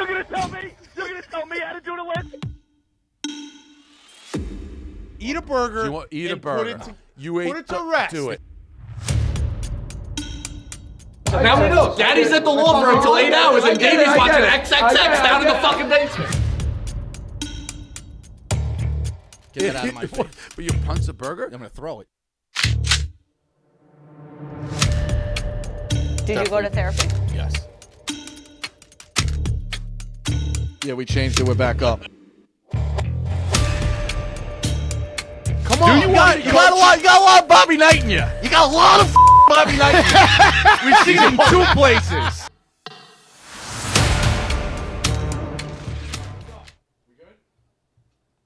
You're gonna tell me? You're gonna tell me how to do the list? Eat a burger. Eat a and burger. Put You it to rest. Do it. Now we know. Daddy's at the law firm until 8 hours, and Davey's watching XXX down in the fucking basement. Get that out of my face. But you punch the burger? I'm gonna throw it. Did you go to therapy? Yes. Yeah, we changed it. We're back up. Come on. You got a lot of Bobby Knight in you. You got a lot of Bobby Knight in you. We've seen him in 2 places.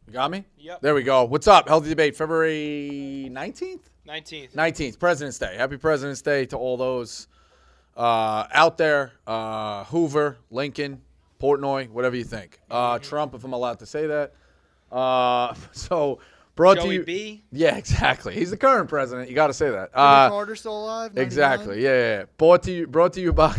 You got me? Yep. There we go. What's up? Healthy Debate, February 19th? 19th. 19th, President's Day. Happy President's Day to all those out there. Hoover, Lincoln, Portnoy, whatever you think. Trump, if I'm allowed to say that. So brought Joey to you. B. Yeah, exactly. He's the current president. You got to say that. Carter still alive? 99? Exactly. Yeah. Brought to you by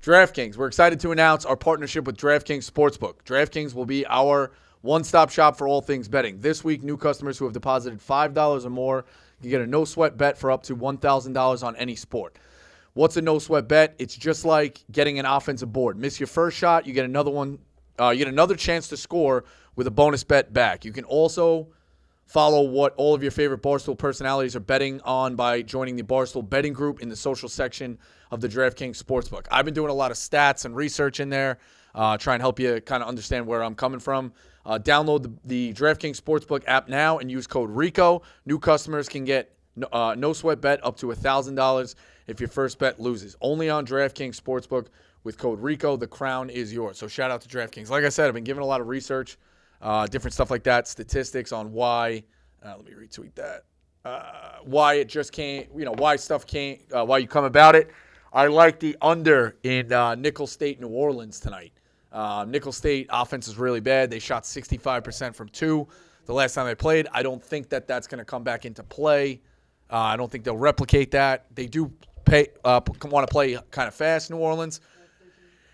DraftKings. We're excited to announce our partnership with DraftKings Sportsbook. DraftKings will be our one-stop shop for all things betting. This week, new customers who have deposited $5 or more can get a no-sweat bet for up to $1,000 on any sport. What's a no-sweat bet? It's just like getting an offensive board. Miss your first shot, you get another one. You get another chance to score with a bonus bet back. You can also follow what all of your favorite Barstool personalities are betting on by joining the Barstool betting group in the social section of the DraftKings Sportsbook. I've been doing a lot of stats and research in there, try and help you kind of understand where I'm coming from. Download the DraftKings Sportsbook app now and use code RICO. New customers can get no sweat bet up to $1,000 if your first bet loses. Only on DraftKings Sportsbook with code RICO. The crown is yours. So shout out to DraftKings. Like I said, I've been giving a lot of research, different stuff like that, statistics on why. Let me retweet that. Why it just can't, why stuff can't, why you come about it. I like the under in Nickel State, New Orleans tonight. Nickel State offense is really bad. They shot 65% from 2 the last time they played. I don't think that that's going to come back into play. I don't think they'll replicate that. They do want to play kind of fast, New Orleans.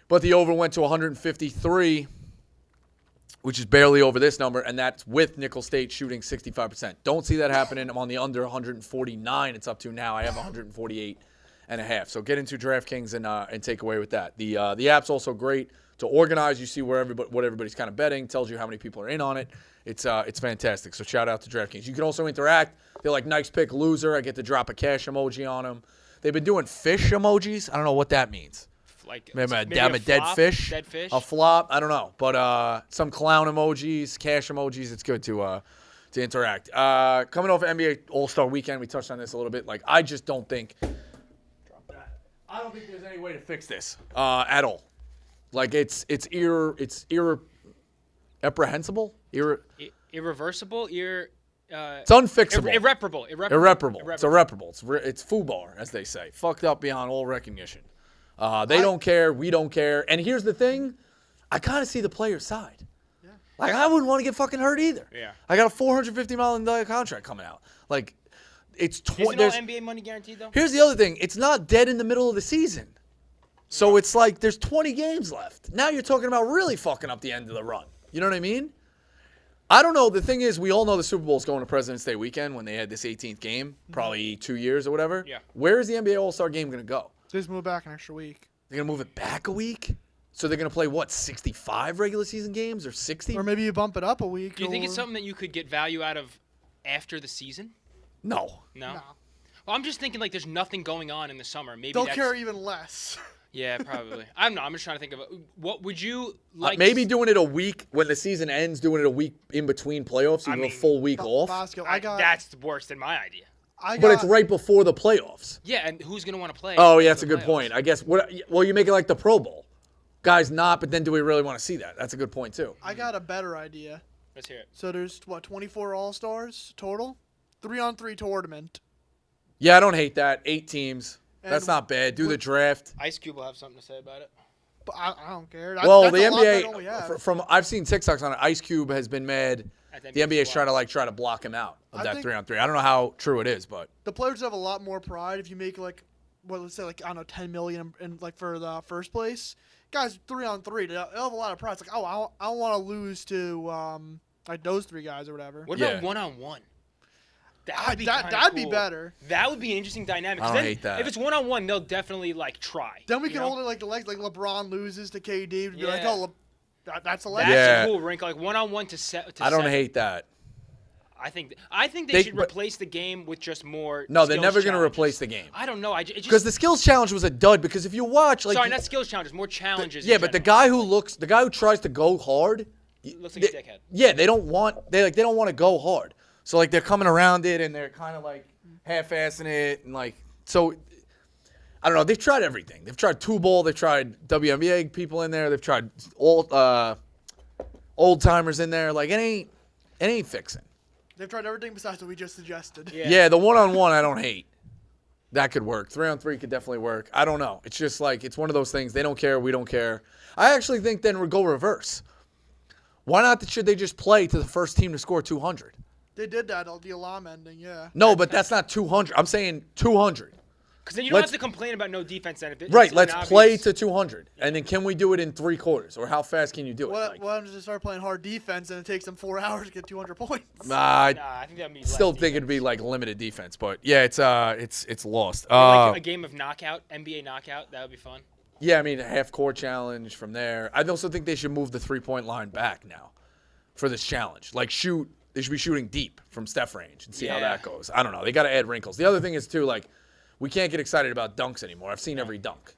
But the over went to 153, which is barely over this number, and that's with Nickel State shooting 65%. Don't see that happening. I'm on the under 149. It's up to now. I have 148.5. So get into DraftKings and take away with that. The app's also great to organize. You see what everybody's kind of betting, tells you how many people are in on it. It's fantastic. So shout out to DraftKings. You can also interact. They're like, nice pick, loser. I get to drop a cash emoji on them. They've been doing fish emojis. I don't know what that means. Like maybe a flop, dead fish. Dead fish. A flop. I don't know. But some clown emojis, cash emojis. It's good to interact. Coming off NBA All-Star Weekend, we touched on this a little bit. Like, I just don't think. I don't think there's any way to fix this at all. Like it's irreprehensible. Irreversible. It's unfixable. Irreparable. It's irreparable. It's FUBAR, as they say. Fucked up beyond all recognition. They don't care. We don't care. And here's the thing. I kind of see the player's side. Yeah. Like, I wouldn't want to get fucking hurt either. Yeah. I got a $450 million contract coming out. Like, it's Isn't all NBA money guaranteed, though? Here's the other thing. It's not dead in the middle of the season. So it's like there's 20 games left. Now you're talking about really fucking up the end of the run. You know what I mean? I don't know. The thing is, we all know the Super Bowl is going to President's Day weekend when they had this 18th game, probably 2 years or whatever. Yeah. Where is the NBA All-Star game going to go? They just move back an extra week. They're going to move it back a week? So they're going to play, 65 regular season games or 60? Or maybe you bump it up a week. Do you think it's something that you could get value out of after the season? No. No? Well, I'm just thinking, like, there's nothing going on in the summer. Maybe they'll care even less. Yeah, probably. I'm just trying to think of what would you like? Maybe doing it a week when the season ends, doing it a week in between playoffs, so you have a full week off. Bosco, that's worse than my idea. But it's right before the playoffs. Yeah, and who's going to want to play? Oh, yeah, that's a good point. I guess, well, you make it like the Pro Bowl. Guys not, but then do we really want to see that? That's a good point, too. I got a better idea. Let's hear it. So there's, 24 All-Stars total? 3-on-3 tournament. Yeah, I don't hate that. 8 teams. And that's not bad. Do the draft. Ice Cube will have something to say about it. But I don't care. Well, that's the NBA, from I've seen TikToks on it. Ice Cube has been mad. The NBA's trying to block him out of that 3-on-3. I don't know how true it is, but the players have a lot more pride if you make let's say like I don't know 10 million in like for the first place. Guys 3-on-3, they'll have a lot of pride. It's like I don't want to lose to like those 3 guys or whatever. What about 1-on-1? That'd be That'd cool. be better. That would be an interesting dynamic. I don't Then, hate that. If it's 1-on-1, they'll definitely like try. Then we can know? hold it like the legs, like LeBron loses to KD, to be like, Yeah. oh, that's a leg. That's Yeah. a cool wrinkle. Like 1-on-1 to set. I don't hate that. I think they should but- replace the game with just more. No, they're skills never going to challenges. replace the game. I don't know. Because the skills challenge was a dud. Because if you watch, like, Sorry, not skills challenges, more challenges. yeah, in but the general. guy who tries to go hard, Looks like a dickhead. yeah, they don't want to go hard. So like they're coming around it and they're kind of like half-assing it and like so. I don't know. They've tried everything. They've tried two ball. They've tried WNBA people in there. They've tried old timers in there. Like it ain't fixing. They've tried everything besides what we just suggested. Yeah, the 1-on-1 I don't hate. That could work. 3-on-3 could definitely work. I don't know. It's just like it's one of those things. They don't care. We don't care. I actually think then we go reverse. Why not? Should they just play to the first team to score 200? They did that on the alarm ending, yeah. No, but that's not 200. I'm saying 200. Because then you don't have to complain about no defense. Then Right, let's play to 200. And then can we do it in 3 quarters? Or how fast can you do it? What Like, happens if they start playing hard defense and it takes them 4 hours to get 200 points? I Nah, I think that'd be still less think it'd be like limited defense. But yeah, it's lost. like a game of knockout, NBA knockout. That would be fun. Yeah, I mean, a half-court challenge from there. I also think they should move the 3-point line back now for this challenge. Like, they should be shooting deep from Steph range and see how that goes. I don't know. They got to add wrinkles. The other thing is, too, like, we can't get excited about dunks anymore. I've seen every dunk.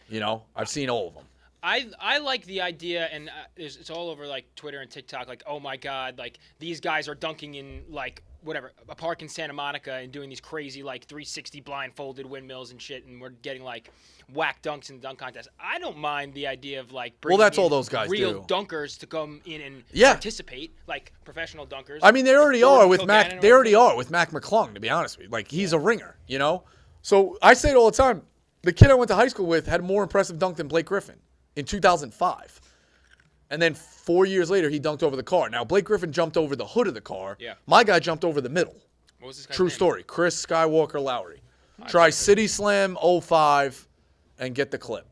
You know? I've seen all of them. I like the idea, and it's all over, like, Twitter and TikTok, like, oh, my God, like, these guys are dunking in, like, whatever, a park in Santa Monica and doing these crazy, like, 360 blindfolded windmills and shit, and we're getting, like, whack dunks in the dunk contest. I don't mind the idea of, like, bringing that's in all those guys real do. dunkers to come in and Yeah. participate, like professional dunkers. I mean, they already Like are Jordan with Mac. Kilgannon or They already whatever. are with Mac McClung, to be honest with you. Like, he's a ringer, you know? So I say it all the time. The kid I went to high school with had more impressive dunk than Blake Griffin in 2005. And then 4 years later, he dunked over the car. Now, Blake Griffin jumped over the hood of the car. Yeah. My guy jumped over the middle. What was this guy's True name? story. Chris Skywalker Lowry. Try City Slam 05 and get the clip.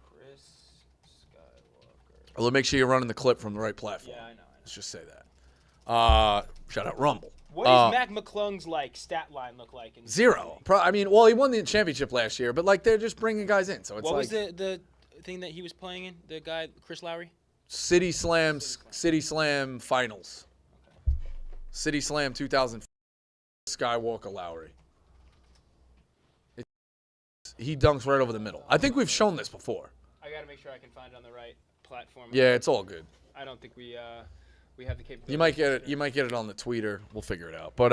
Chris Skywalker. Well, make sure you're running the clip from the right platform. Yeah, I know. Let's just say that. Shout out Rumble. What does Mac McClung's like stat line look like? In 0. I mean, well, he won the championship last year, but like they're just bringing guys in, so it's What like was the thing that he was playing in? The guy, Chris Lowry? City Slam finals. City Slam 2000 Skywalker Lowry. He dunks right over the middle. I think we've shown this before. I got to make sure I can find it on the right platform. Yeah, it's all good. I don't think we have the capability. You might get it. You might get it on the tweeter. We'll figure it out. But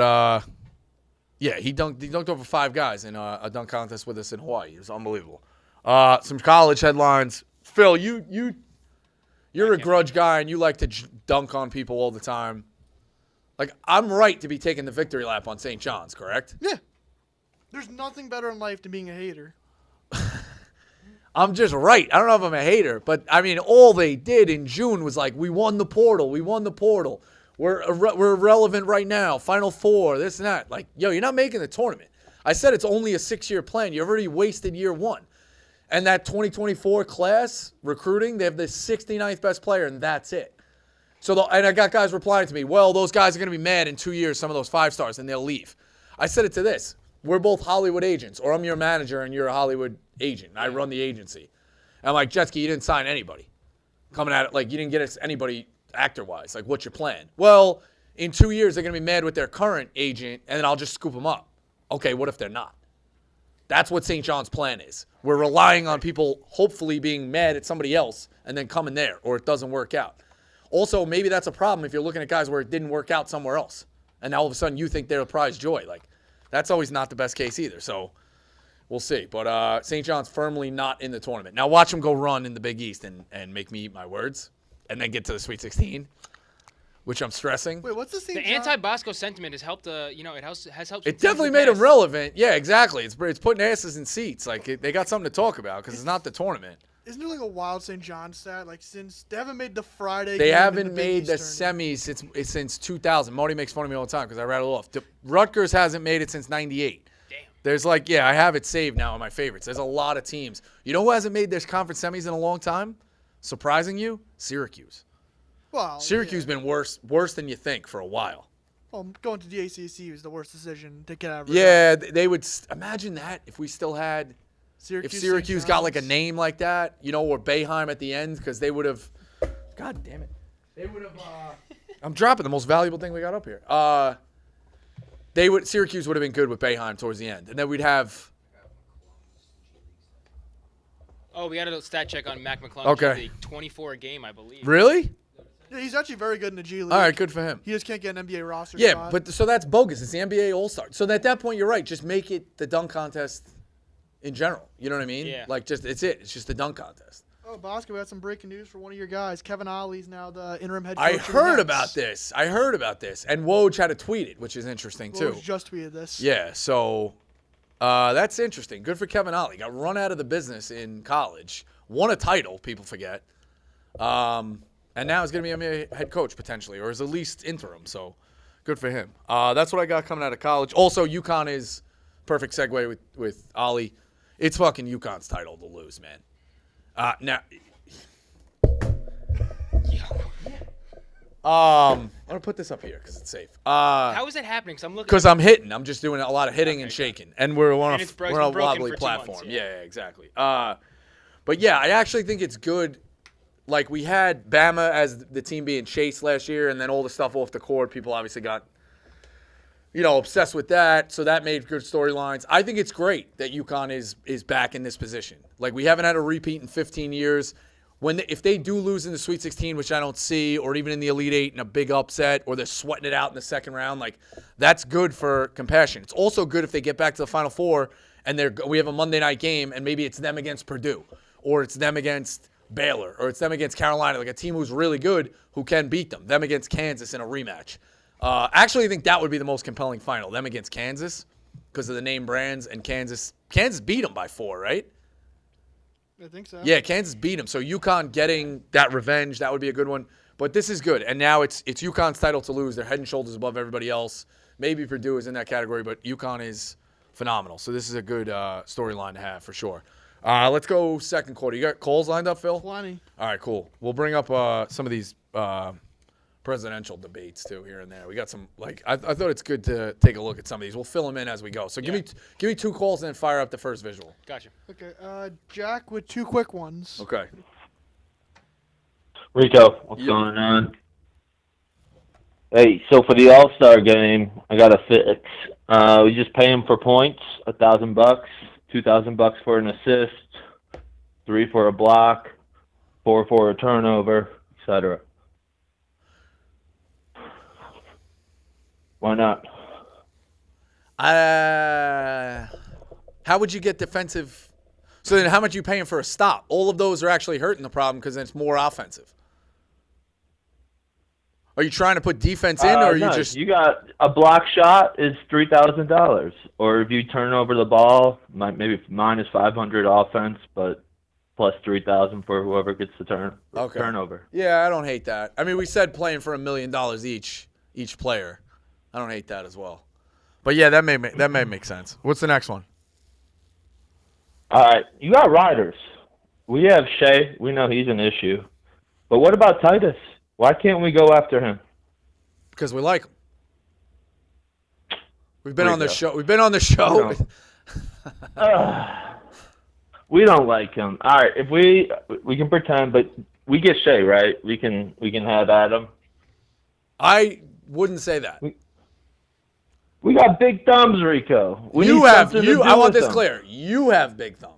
yeah, he dunked over 5 guys in a dunk contest with us in Hawaii. It was unbelievable. Some college headlines. Phil, you're a grudge guy and you like to dunk on people all the time. Like, I'm right to be taking the victory lap on St. John's, correct? Yeah. There's nothing better in life than being a hater. I'm just right. I don't know if I'm a hater, but I mean, all they did in June was like, we won the portal. We won the portal. We're irrelevant right now. Final 4, this and that. Like, yo, you're not making the tournament. I said it's only a 6-year plan. You already wasted year 1. And that 2024 class recruiting, they have the 69th best player, and that's it. So, and I got guys replying to me, well, those guys are going to be mad in 2 years, some of those 5 stars, and they'll leave. I said it to this. We're both Hollywood agents, or I'm your manager and you're a Hollywood agent. And I run the agency. And I'm like, Jetski, you didn't sign anybody. Coming at it, like, you didn't get us anybody actor-wise. Like, what's your plan? Well, in 2 years, they're going to be mad with their current agent, and then I'll just scoop them up. Okay, what if they're not? That's what St. John's plan is. We're relying on people hopefully being mad at somebody else and then coming there, or it doesn't work out. Also, maybe that's a problem if you're looking at guys where it didn't work out somewhere else. And now all of a sudden you think they're a prize joy. Like, that's always not the best case either. So we'll see. But St. John's firmly not in the tournament. Now watch them go run in the Big East and make me eat my words and then get to the Sweet 16, which I'm stressing. Wait, what's the St. The John? anti-Bosco sentiment has helped. Has helped. It definitely made them relevant. Yeah, exactly. It's putting asses in seats. Like, they got something to talk about because it's not the tournament. Isn't there like a wild St. John stat? Like, since they haven't made the Friday They game in haven't the Big made the East tournament. semis since 2000. Marty makes fun of me all the time because I rattle off. Rutgers hasn't made it since 98. Damn. There's like, I have it saved now in my favorites. There's a lot of teams. You know who hasn't made their conference semis in a long time? Surprising you? Syracuse. Well, Syracuse been worse than you think for a while. Well, going to the ACC was the worst decision to get out of. Yeah, they would imagine that if we still had, Syracuse, if Syracuse got like a name like that, or Boeheim at the end, because they would have. God damn it, they would have. I'm dropping the most valuable thing we got up here. Syracuse would have been good with Boeheim towards the end, and then we'd have. Oh, we got a stat check on Mac McClung. Okay. 24 a game, I believe. Really? Yeah, he's actually very good in the G League. All right, good for him. He just can't get an NBA roster Yeah, spot. but so that's bogus. It's the NBA All-Star. So at that point, you're right. Just make it the dunk contest in general. You know what I mean? Yeah. Like, it's it. It's just the dunk contest. Oh, Bosco, we had some breaking news for one of your guys. Kevin Ollie's now the interim head coach. I of the heard Nets. about this. And Woj had to tweet it, which is interesting, too. Woj just tweeted this. Yeah, so that's interesting. Good for Kevin Ollie. Got run out of the business in college. Won a title, people forget. And now he's going to be a head coach, potentially, or is at least interim. So good for him. That's what I got coming out of college. Also, UConn is perfect segue with Ollie. It's fucking UConn's title to lose, man. Now, I'm going to put this up here because it's safe. How is that happening? Because I'm looking. Because I'm hitting. I'm just doing a lot of hitting and shaking. And we're on And a, it's we're been on a broken wobbly for 2 platform. months, Yeah, exactly. But yeah, I actually think it's good. Like, we had Bama as the team being chased last year, and then all the stuff off the court, people obviously got, obsessed with that. So that made good storylines. I think it's great that UConn is back in this position. Like, we haven't had a repeat in 15 years. If they do lose in the Sweet 16, which I don't see, or even in the Elite Eight in a big upset, or they're sweating it out in the second round, like, that's good for compassion. It's also good if they get back to the Final Four and we have a Monday night game, and maybe it's them against Purdue, or it's them against Baylor, or it's them against Carolina, like a team who's really good who can beat them against Kansas in a rematch. Actually, I think that would be the most compelling final, them against Kansas, because of the name brands, and Kansas beat them by 4, right? I think so. Yeah, Kansas beat them. So UConn getting that revenge, that would be a good one. But this is good. And now it's UConn's title to lose. They're head and shoulders above everybody else. Maybe Purdue is in that category, but UConn is phenomenal. So this is a good storyline to have for sure. Let's go second quarter. You got calls lined up, Phil? Plenty. All right, cool. We'll bring up some of these presidential debates too here and there. We got some I thought it's good to take a look at some of these. We'll fill them in as we go. So give me 2 calls and then fire up the first visual. Gotcha. Okay, Jack with 2 quick ones. Okay. Rico, what's going on? Hey, so for the All-Star game, I got a fix. We just pay him for points, $1,000, $2,000 for an assist, 3 for a block, 4 for a turnover, etc. Why not? How would you get defensive? So then how much are you paying for a stop? All of those are actually hurting the problem because then it's more offensive. Are you trying to put defense in, or are you just... You got a block shot is $3,000. Or if you turn over the ball, maybe minus 500 offense, but plus 3,000 for whoever gets the turnover. Yeah, I don't hate that. I mean, we said playing for $1 million each player. I don't hate that as well. But yeah, that may make sense. What's the next one? All right, you got riders. We have Shea. We know he's an issue. But what about Titus? Why can't we go after him? Because we like him. We've been on the show. We don't like him. All right, if we can pretend, but we get Shea, right? We can have Adam. I wouldn't say that. We got big thumbs, Rico. I want this clear. You have big thumbs.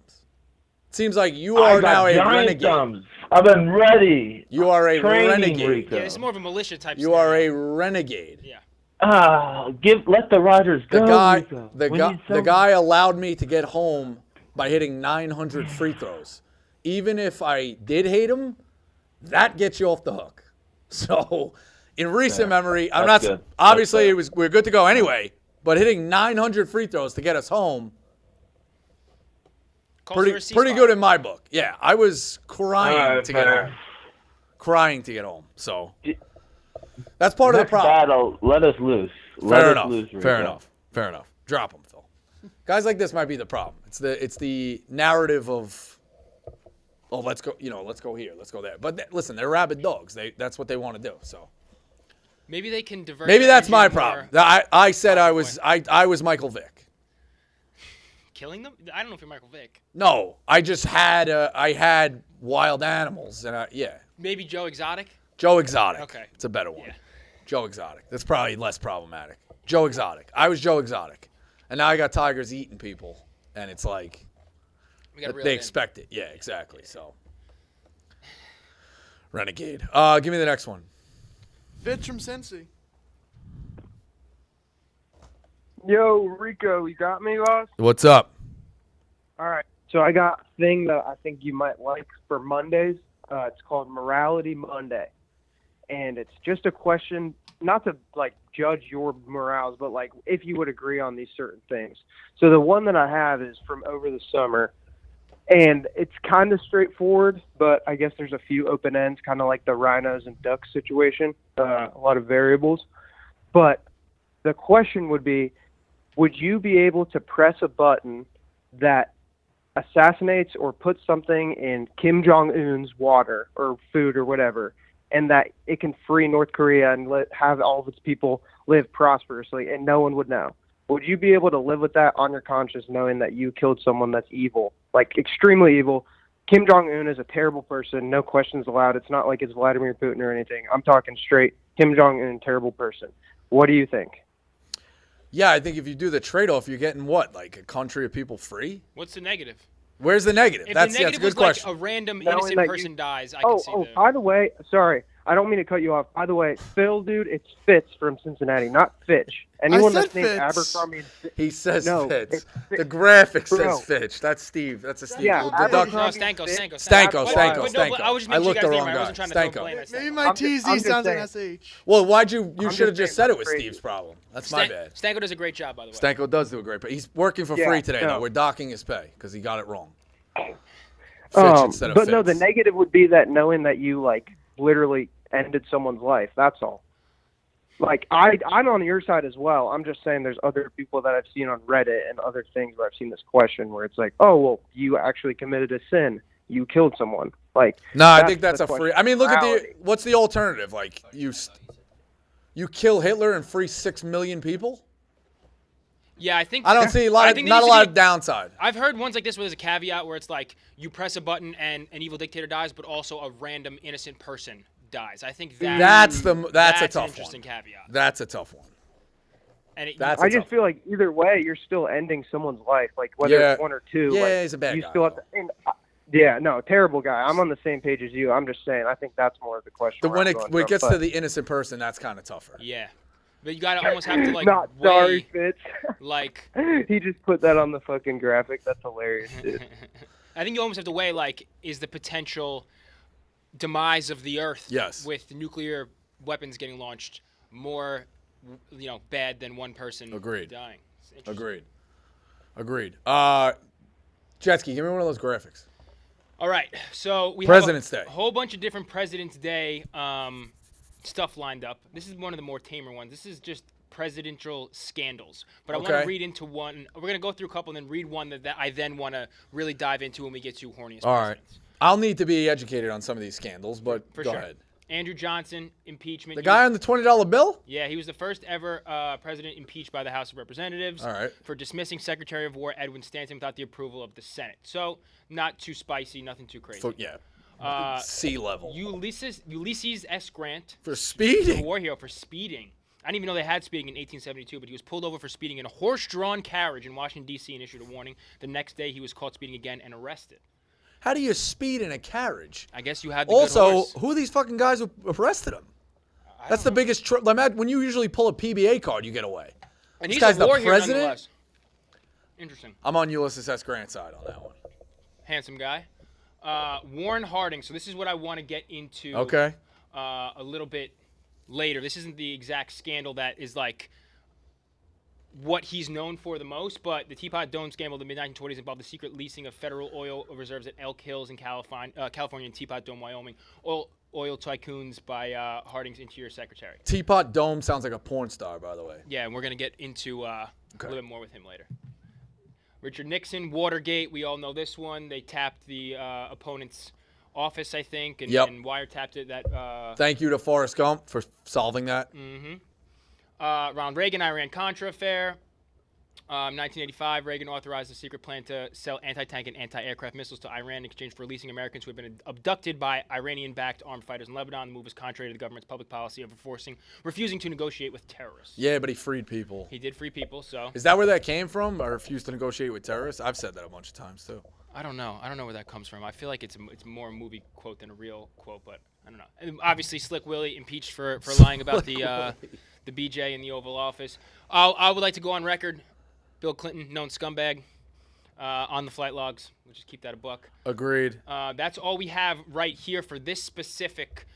It seems like you are now a renegade. Thumbs. I've been ready. You are a renegade. Rico. Yeah, it's more of a militia type. You are a renegade. Yeah. Let the riders go. The guy allowed me to get home by hitting 900 free throws. Even if I did hate him, that gets you off the hook. So, in recent memory, I'm not. Good. Obviously, we're good to go anyway. But hitting 900 free throws to get us home, pretty good in my book. Yeah, I was crying to get home. Crying to get home. So that's part of the problem. Battle, let us lose. Fair enough. Drop him, Phil. Guys like this might be the problem. It's the narrative of, oh, let's go here, let's go there. But listen, they're rabid dogs. That's what they want to do. So Maybe they can divert. maybe their that's my energy problem. more- I said I was Michael Vick. Killing them? I don't know if you're Michael Vick. No, I just had I had wild animals and Maybe Joe Exotic. Joe Exotic. Okay. It's a better one. Yeah. Joe Exotic. That's probably less problematic. Joe Exotic. I was Joe Exotic. And now I got tigers eating people. And it's like, We gotta reel they it in. expect it. Yeah, exactly. So, Renegade. Give me the next one. Fitch from Cincy. Yo, Rico, you got me, boss? What's up? All right. So I got a thing that I think you might like for Mondays. It's called Morality Monday. And it's just a question, not to, like, judge your morals, but, like, if you would agree on these certain things. So the one that I have is from over the summer. And it's kind of straightforward, but I guess there's a few open ends, kind of like the rhinos and ducks situation, a lot of variables. But the question would be, would you be able to press a button that assassinates or puts something in Kim Jong-un's water or food or whatever, and that it can free North Korea and have all of its people live prosperously and no one would know? Would you be able to live with that on your conscience knowing that you killed someone that's evil, like extremely evil? Kim Jong-un is a terrible person, no questions allowed. It's not like it's Vladimir Putin or anything. I'm talking straight Kim Jong-un, terrible person. What do you think? Yeah, I think if you do the trade-off, you're getting what? Like a country of people free? What's the negative? Where's the negative? If That's the negative a good was question. like a random Knowing innocent that person dies, I Oh, can see the. by the way, sorry, I don't mean to cut you off. By the way, Phil, dude, it's Fitz from Cincinnati, not Fitch. Anyone said that's named Fitz. Abercrombie and Fitch. He says No, Fitz. it's The graphic Bro. says Fitch. That's Steve. That's a Steve. Yeah, The Abercrombie duck- No, and Stanko, Fitch. Stanko, Stanko, But Stanko, no, Stanko. but I was just I making sure you looked guys the name wrong right. I guy. wasn't trying to throw Stanko. blame at Maybe Stanko. my I'm TZ just sounds saying. like SH. Well, why'd you just should have just said saying it was crazy. Steve's problem. That's my bad. Stanko does a great job, by the way. Stanko does do a great, but he's working for Yeah, free today, no. though. We're docking his pay because he got it wrong. Fitch instead of But no, Fitz. the negative would be that knowing that you, like, literally ended someone's life. That's all. Like, I'm on your side as well. I'm just saying there's other people that I've seen on Reddit and other things where I've seen this question where it's like, oh, well, you actually committed a sin. You killed someone. Like, No, I think that's the a free. question I mean, look at morality. what's the alternative? Like you kill Hitler and free 6 million people? Yeah, I think. I don't see I think there not a needs to lot be- of downside. I've heard ones like this where there's a caveat where it's like you press a button and an evil dictator dies, but also a random innocent person dies. I think That's a that's tough an interesting one. caveat. That's a tough one. And it, That's I a just tough feel like either way, you're still ending someone's life. Like, whether Yeah. it's one or two. Yeah, like, he's a bad you guy, Still have to, and, yeah, no, terrible guy. I'm on the same page as you. I'm just saying, I think that's more of the question. where When I'm it going when it from, gets but- to the innocent person, that's kind of tougher. yeah, but you gotta almost have to like Not weigh, sorry, Fitz. like. He just put that on the fucking graphic. That's hilarious, dude. I think you almost have to weigh like is the potential demise of the Earth Yes. with nuclear weapons getting launched more, bad than one person Agreed. dying. It's interesting. Agreed. Jetski, give me one of those graphics. All right, so we President's have Day. a whole bunch of different President's Day stuff lined up. This is one of the more tamer ones. This is just presidential scandals. But I want Okay. to read into one. We're going to go through a couple and then read one that I then want to really dive into when we get to horniest All right. presidents. I'll need to be educated on some of these scandals, but For go sure. ahead. Andrew Johnson, impeachment. The guy on the $20 bill? Yeah, he was the first ever president impeached by the House of Representatives All right. for dismissing Secretary of War Edwin Stanton without the approval of the Senate. So, not too spicy, nothing too crazy. Yeah. Sea level. Ulysses S. Grant, For a speeding. war hero for speeding. I didn't even know they had speeding in 1872, but he was pulled over for speeding in a horse-drawn carriage in Washington, D.C. and issued a warning. The next day, he was caught speeding again and arrested. How do you speed in a carriage? I guess you had the good Also, horse. who are these fucking guys who arrested him? That's the biggest when you usually pull a PBA card, you get away. And This he's guy's a the war hero president? nonetheless. Interesting. I'm on Ulysses S. Grant's side on that one. Handsome guy. Warren Harding. So this is what I want to get into Okay. a little bit later. This isn't the exact scandal that is like what he's known for the most, but the Teapot Dome scandal of the mid-1920s involved the secret leasing of federal oil reserves at Elk Hills in California and Teapot Dome, Wyoming. Oil tycoons by Harding's Interior Secretary. Teapot Dome sounds like a porn star, by the way. Yeah, and we're going to get into a little bit more with him later. Richard Nixon, Watergate. We all know this one. They tapped the opponent's office, I think, and, Yep. and wiretapped it. That. Thank you to Forrest Gump for solving that. Ronald Reagan, Iran-Contra affair. 1985, Reagan authorized a secret plan to sell anti-tank and anti-aircraft missiles to Iran in exchange for releasing Americans who had been abducted by Iranian-backed armed fighters in Lebanon. The move was contrary to the government's public policy of refusing to negotiate with terrorists. Yeah, but he freed people. He did free people, so. Is that where that came from? I refuse to negotiate with terrorists? I've said that a bunch of times, too. I don't know. I don't know where that comes from. I feel like it's more a movie quote than a real quote, but I don't know. And obviously, Slick Willie impeached for lying about the BJ in the Oval Office. I would like to go on record. Bill Clinton, known scumbag, on the flight logs. We'll just keep that a buck. Agreed. That's all we have right here for this specific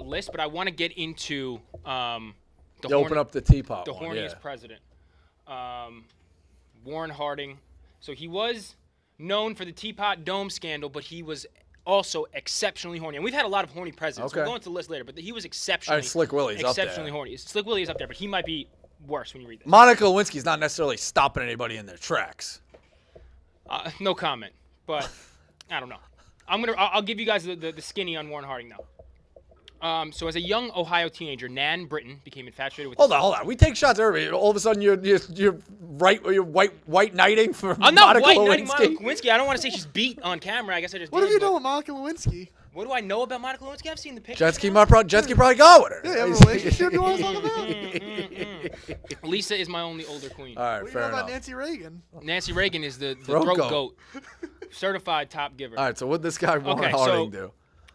list, but I want to get into open up the teapot the one, horniest president. Warren Harding. So he was known for the Teapot Dome scandal, but he was also exceptionally horny. And we've had a lot of horny presidents. Okay. We'll go into the list later, but he was exceptionally, Slick Willie's up there. exceptionally horny. Slick Willie is up there, but he might be worse when you read this. Monica Lewinsky's not necessarily stopping anybody in their tracks. No comment, but I don't know. I'll give you guys the skinny on Warren Harding though. So as a young Ohio teenager, Nan Britton became infatuated with. Hold on. We take shots early. All of a sudden, you're white knighting for I'm not Monica white Lewinsky. knighting Monica Lewinsky. I don't want to say she's beat on camera. I guess I just. What did, have you but done with Monica Lewinsky? What do I know about Monica Lewinsky? I've seen the pictures. Jet ski probably got with her. Yeah, you have a relationship you want to talk about? Lisa is my only older queen. All right, What do you fair know enough. about Nancy Reagan? Nancy Reagan is the Throat throat goat. goat. Certified top giver. All right, so what this guy Warren Okay, Harding do?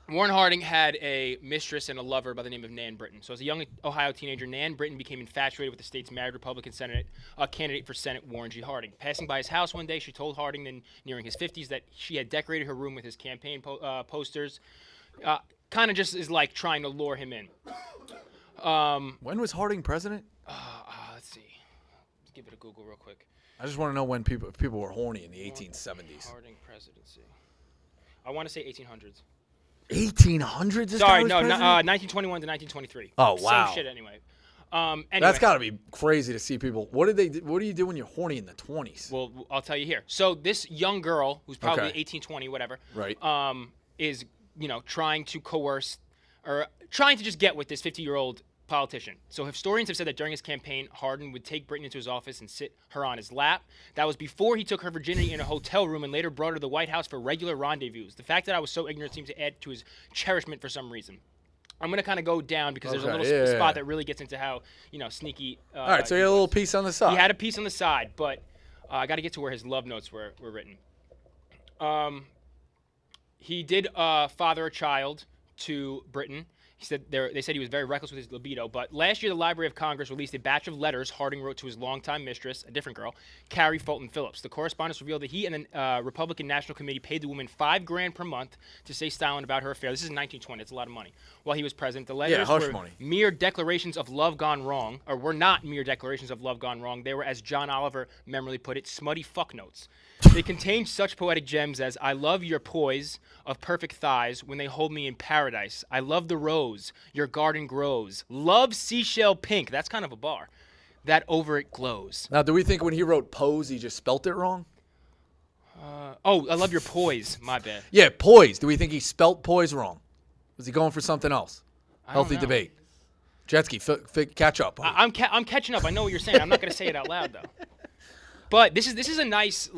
Warren Harding had a mistress and a lover by the name of Nan Britton. So as a young Ohio teenager, Nan Britton became infatuated with the state's married Republican candidate for Senate, Warren G. Harding. Passing by his house one day, she told Harding, then nearing his 50s, that she had decorated her room with his campaign posters. Kind of just is like trying to lure him in. When was Harding president? Let's see. Let's give it a Google real quick. I just want to know when people were horny in the 1870s. Harding presidency. I want to say 1800s. 1800s? Sorry, no, 1921 to 1923. Oh, wow. Same shit anyway. Anyway. That's got to be crazy to see people. What do you do when you're horny in the 20s? Well, I'll tell you here. So this young girl, who's probably Okay. 18, 20, whatever, Right. is trying to coerce or trying to just get with this 50-year-old politician. So historians have said that during his campaign, Harding would take Britton into his office and sit her on his lap. That was before he took her virginity in a hotel room and later brought her to the White House for regular rendezvous. The fact that I was so ignorant seems to add to his cherishment for some reason. I'm going to kind of go down because there's a little spot that really gets into how, sneaky. All right, so you had a little piece on the side. He had a piece on the side, but I got to get to where his love notes were written. He did father a child to Britton. They said he was very reckless with his libido, but last year the Library of Congress released a batch of letters Harding wrote to his longtime mistress, a different girl, Carrie Fulton Phillips. The correspondence revealed that he and the Republican National Committee paid the woman $5,000 per month to stay silent about her affair. This is in 1920. It's a lot of money. While he was president, the letters were mere declarations of love gone wrong, or were not mere declarations of love gone wrong. They were, as John Oliver memorably put it, smutty fuck notes. They contained such poetic gems as, I love your poise of perfect thighs when they hold me in paradise. I love the rose, your garden grows. Love seashell pink. That's kind of a bar. That over it glows. Now, do we think when he wrote pose, he just spelt it wrong? I love your poise. My bad. Yeah, poise. Do we think he spelt poise wrong? Was he going for something else? Healthy debate. Jetski, catch up. I'm catching up. I know what you're saying. I'm not going to say it out loud, though. But this is a nice,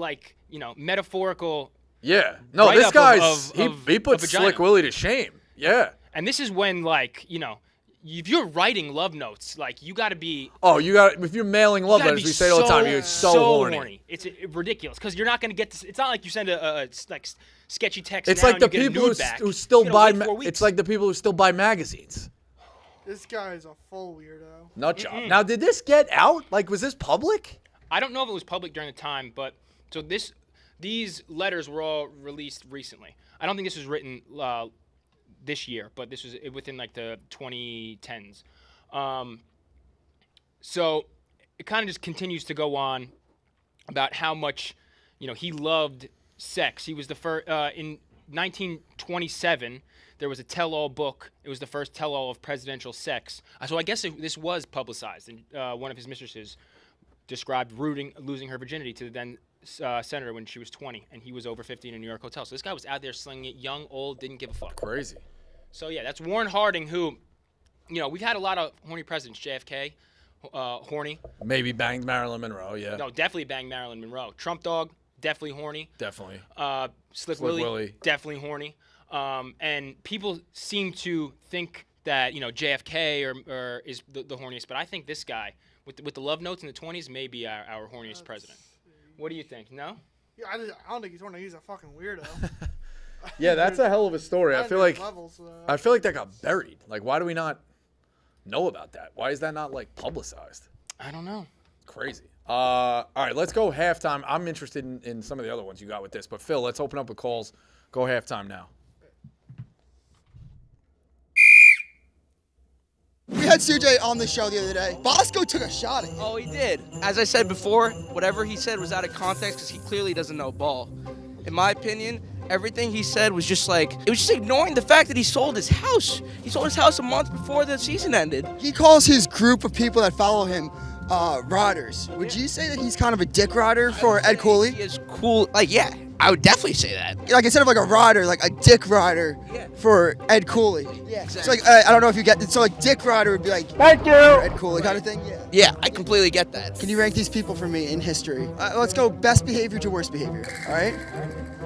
metaphorical. Yeah. No, this guy's he puts vagina. Slick Willie to shame. Yeah. And this is when, if you're writing love notes, you got to be. Oh, if you're mailing love letters, we say it all the time, you're so horny. It's ridiculous because you're not going to get this. It's not like you send a sketchy text. It's now like the and you get a people nude back. who still buy. Wait 4 weeks. It's like the people who still buy magazines. This guy's a full weirdo. Nut job. Now, did this get out? Was this public? I don't know if it was public during the time, but so these letters were all released recently. I don't think this was written this year, but this was within the 2010s. So it kind of just continues to go on about how much he loved sex. He was the first in 1927. There was a tell-all book. It was the first tell-all of presidential sex. So I guess this was publicized, and one of his mistresses described losing her virginity to the then senator when she was 20, and he was over 50 in a New York hotel. So this guy was out there slinging it, young, old, didn't give a fuck. Crazy. So yeah, that's Warren Harding, who, we've had a lot of horny presidents. JFK, horny. Maybe banged Marilyn Monroe, yeah. No, definitely banged Marilyn Monroe. Trump dog, definitely horny. Definitely. Slick Willie, definitely horny. And people seem to think that JFK or is the horniest, but I think this guy with the love notes in the 20s may be our horniest president. What do you think? No? Yeah, I don't think he's horny. He's a fucking weirdo. Yeah, that's a hell of a story. I feel like levels, that got buried. Like, why do we not know about that? Why is that not like publicized? I don't know. Crazy. All right, let's go halftime. I'm interested in some of the other ones you got with this, but Phil, let's open up with calls. Go halftime now. We had CJ on the show the other day. Bosco took a shot at him. Oh, he did. As I said before, whatever he said was out of context because he clearly doesn't know ball. In my opinion, everything he said was just ignoring the fact that he sold his house. He sold his house a month before the season ended. He calls his group of people that follow him riders. Would you say that he's kind of a dick rider for Ed Cooley? He is cool. Yeah, I would definitely say that. Like, instead of like a rider, like a dick rider for Ed Cooley. Yeah, So exactly. I don't know if you get it. So like dick rider would be like Thank you. Ed Cooley kind of thing. Yeah. Yeah, I completely get that. Can you rank these people for me in history? Let's go best behavior to worst behavior. All right.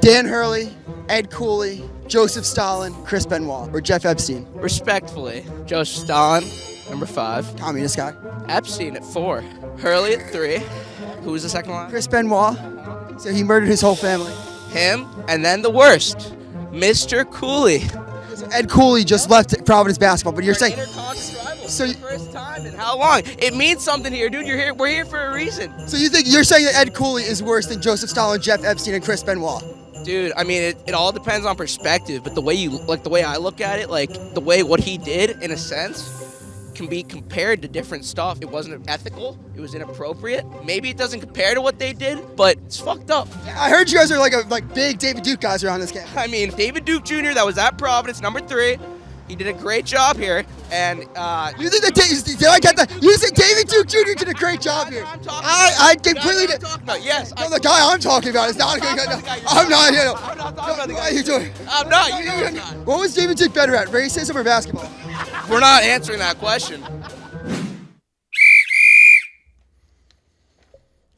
Dan Hurley, Ed Cooley, Joseph Stalin, Chris Benoit, or Jeff Epstein. Respectfully, Joseph Stalin, number 5. Communist guy. Epstein at 4. Hurley at 3. Who was the second one? Chris Benoit. So he murdered his whole family. Him, and then the worst, Mr. Cooley. Ed Cooley just left Providence basketball, but you're saying Interconference rivals So for the first time in how long? It means something here, dude. We're here for a reason. so you think you're saying that Ed Cooley is worse than Joseph Stalin, Jeff Epstein, and Chris Benoit? Dude, I mean, it all depends on perspective, but the way I look at it, the way what he did, in a sense, can be compared to different stuff. It wasn't ethical. It was inappropriate. Maybe it doesn't compare to what they did, but it's fucked up. I heard you guys are like big David Duke guys around this camp. I mean, David Duke Jr., that was at Providence, number 3. He did a great job here, and You think that did I get that? You said David Duke Jr. did a great job here. I completely did. Yes. No, the guy I'm talking about is not a good guy. No, I'm not. You know. I'm not talking about the What guy. are you doing? I'm not. You know I'm not. What was David Duke better at, racism or basketball? We're not answering that question.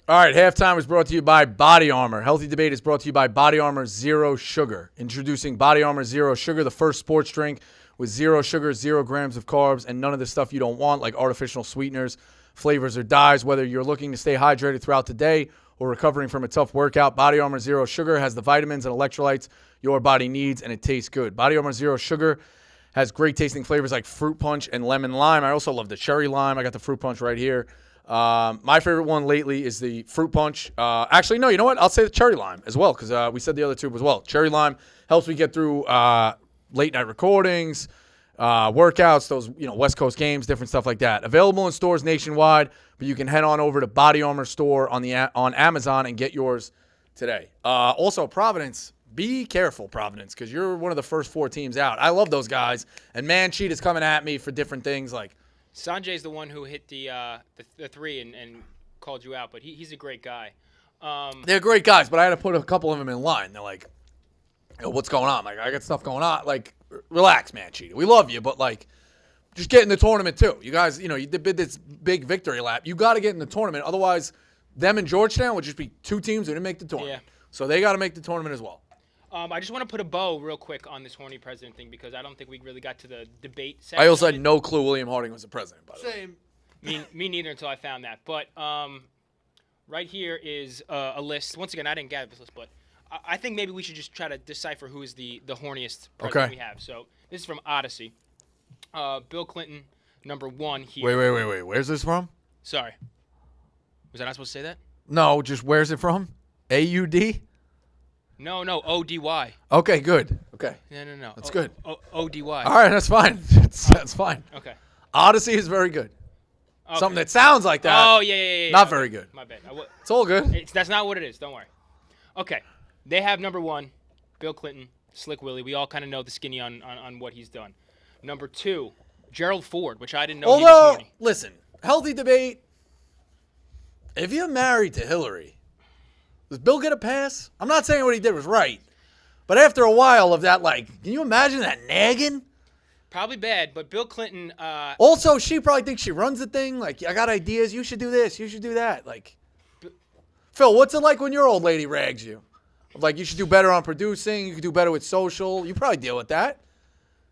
All right, halftime is brought to you by Body Armor. Healthy Debate is brought to you by Body Armor Zero Sugar. Introducing Body Armor Zero Sugar, the first sports drink with 0 sugar, 0 grams of carbs, and none of the stuff you don't want, like artificial sweeteners, flavors, or dyes. Whether you're looking to stay hydrated throughout the day or recovering from a tough workout, Body Armor Zero Sugar has the vitamins and electrolytes your body needs, and it tastes good. Body Armor Zero Sugar has great tasting flavors like fruit punch and lemon lime. I also love the cherry lime. I got the fruit punch right here. My favorite one lately is the fruit punch. Actually, no, you know what? I'll say the cherry lime as well, because we said the other two as well. Cherry lime helps me get through late night recordings, workouts, those West Coast games, different stuff like that. Available in stores nationwide, but you can head on over to Body Armor store on Amazon and get yours today. Also, Providence. Be careful, Providence, because you're one of the first 4 teams out. I love those guys, and man, Cheetah's coming at me for different things like. Sanjay's the one who hit the 3 and called you out, but he's a great guy. They're great guys, but I had to put a couple of them in line. They're like, what's going on? Like, I got stuff going on. Like, relax, man, Cheetah. We love you, but, like, just get in the tournament, too. You guys, you did this big victory lap. You got to get in the tournament. Otherwise, them and Georgetown would just be 2 teams who didn't make the tournament. Yeah. So they got to make the tournament as well. I just want to put a bow real quick on this horny president thing because I don't think we really got to the debate section. I also had no clue William Harding was the president, by the way. Same. Me neither until I found that. But right here is a list. Once again, I didn't gather this list, but I think maybe we should just try to decipher who is the horniest president we have. So this is from Odyssey. Bill Clinton, number 1 here. Wait. Where's this from? Sorry. Was I not supposed to say that? No, just where's it from? AUD? No, ODY. Okay, good. Okay. No. That's good. ODY. All right, that's fine. That's fine. Okay. Odyssey is very good. Okay. Something that sounds like that. Oh, yeah. Not very good. My bad. It's all good. That's not what it is. Don't worry. Okay. They have number 1, Bill Clinton, Slick Willie. We all kind of know the skinny on what he's done. Number 2, Gerald Ford, which I didn't know he was Although, horny. listen, healthy debate. If you're married to Hillary, Does Bill get a pass? I'm not saying what he did was right, but after a while of that, like, can you imagine that nagging? Probably bad, but Bill Clinton. Also, she probably thinks she runs the thing. Like, I got ideas. You should do this. You should do that. Like, Phil, what's it like when your old lady rags you? Like, you should do better on producing. You could do better with social. You probably deal with that.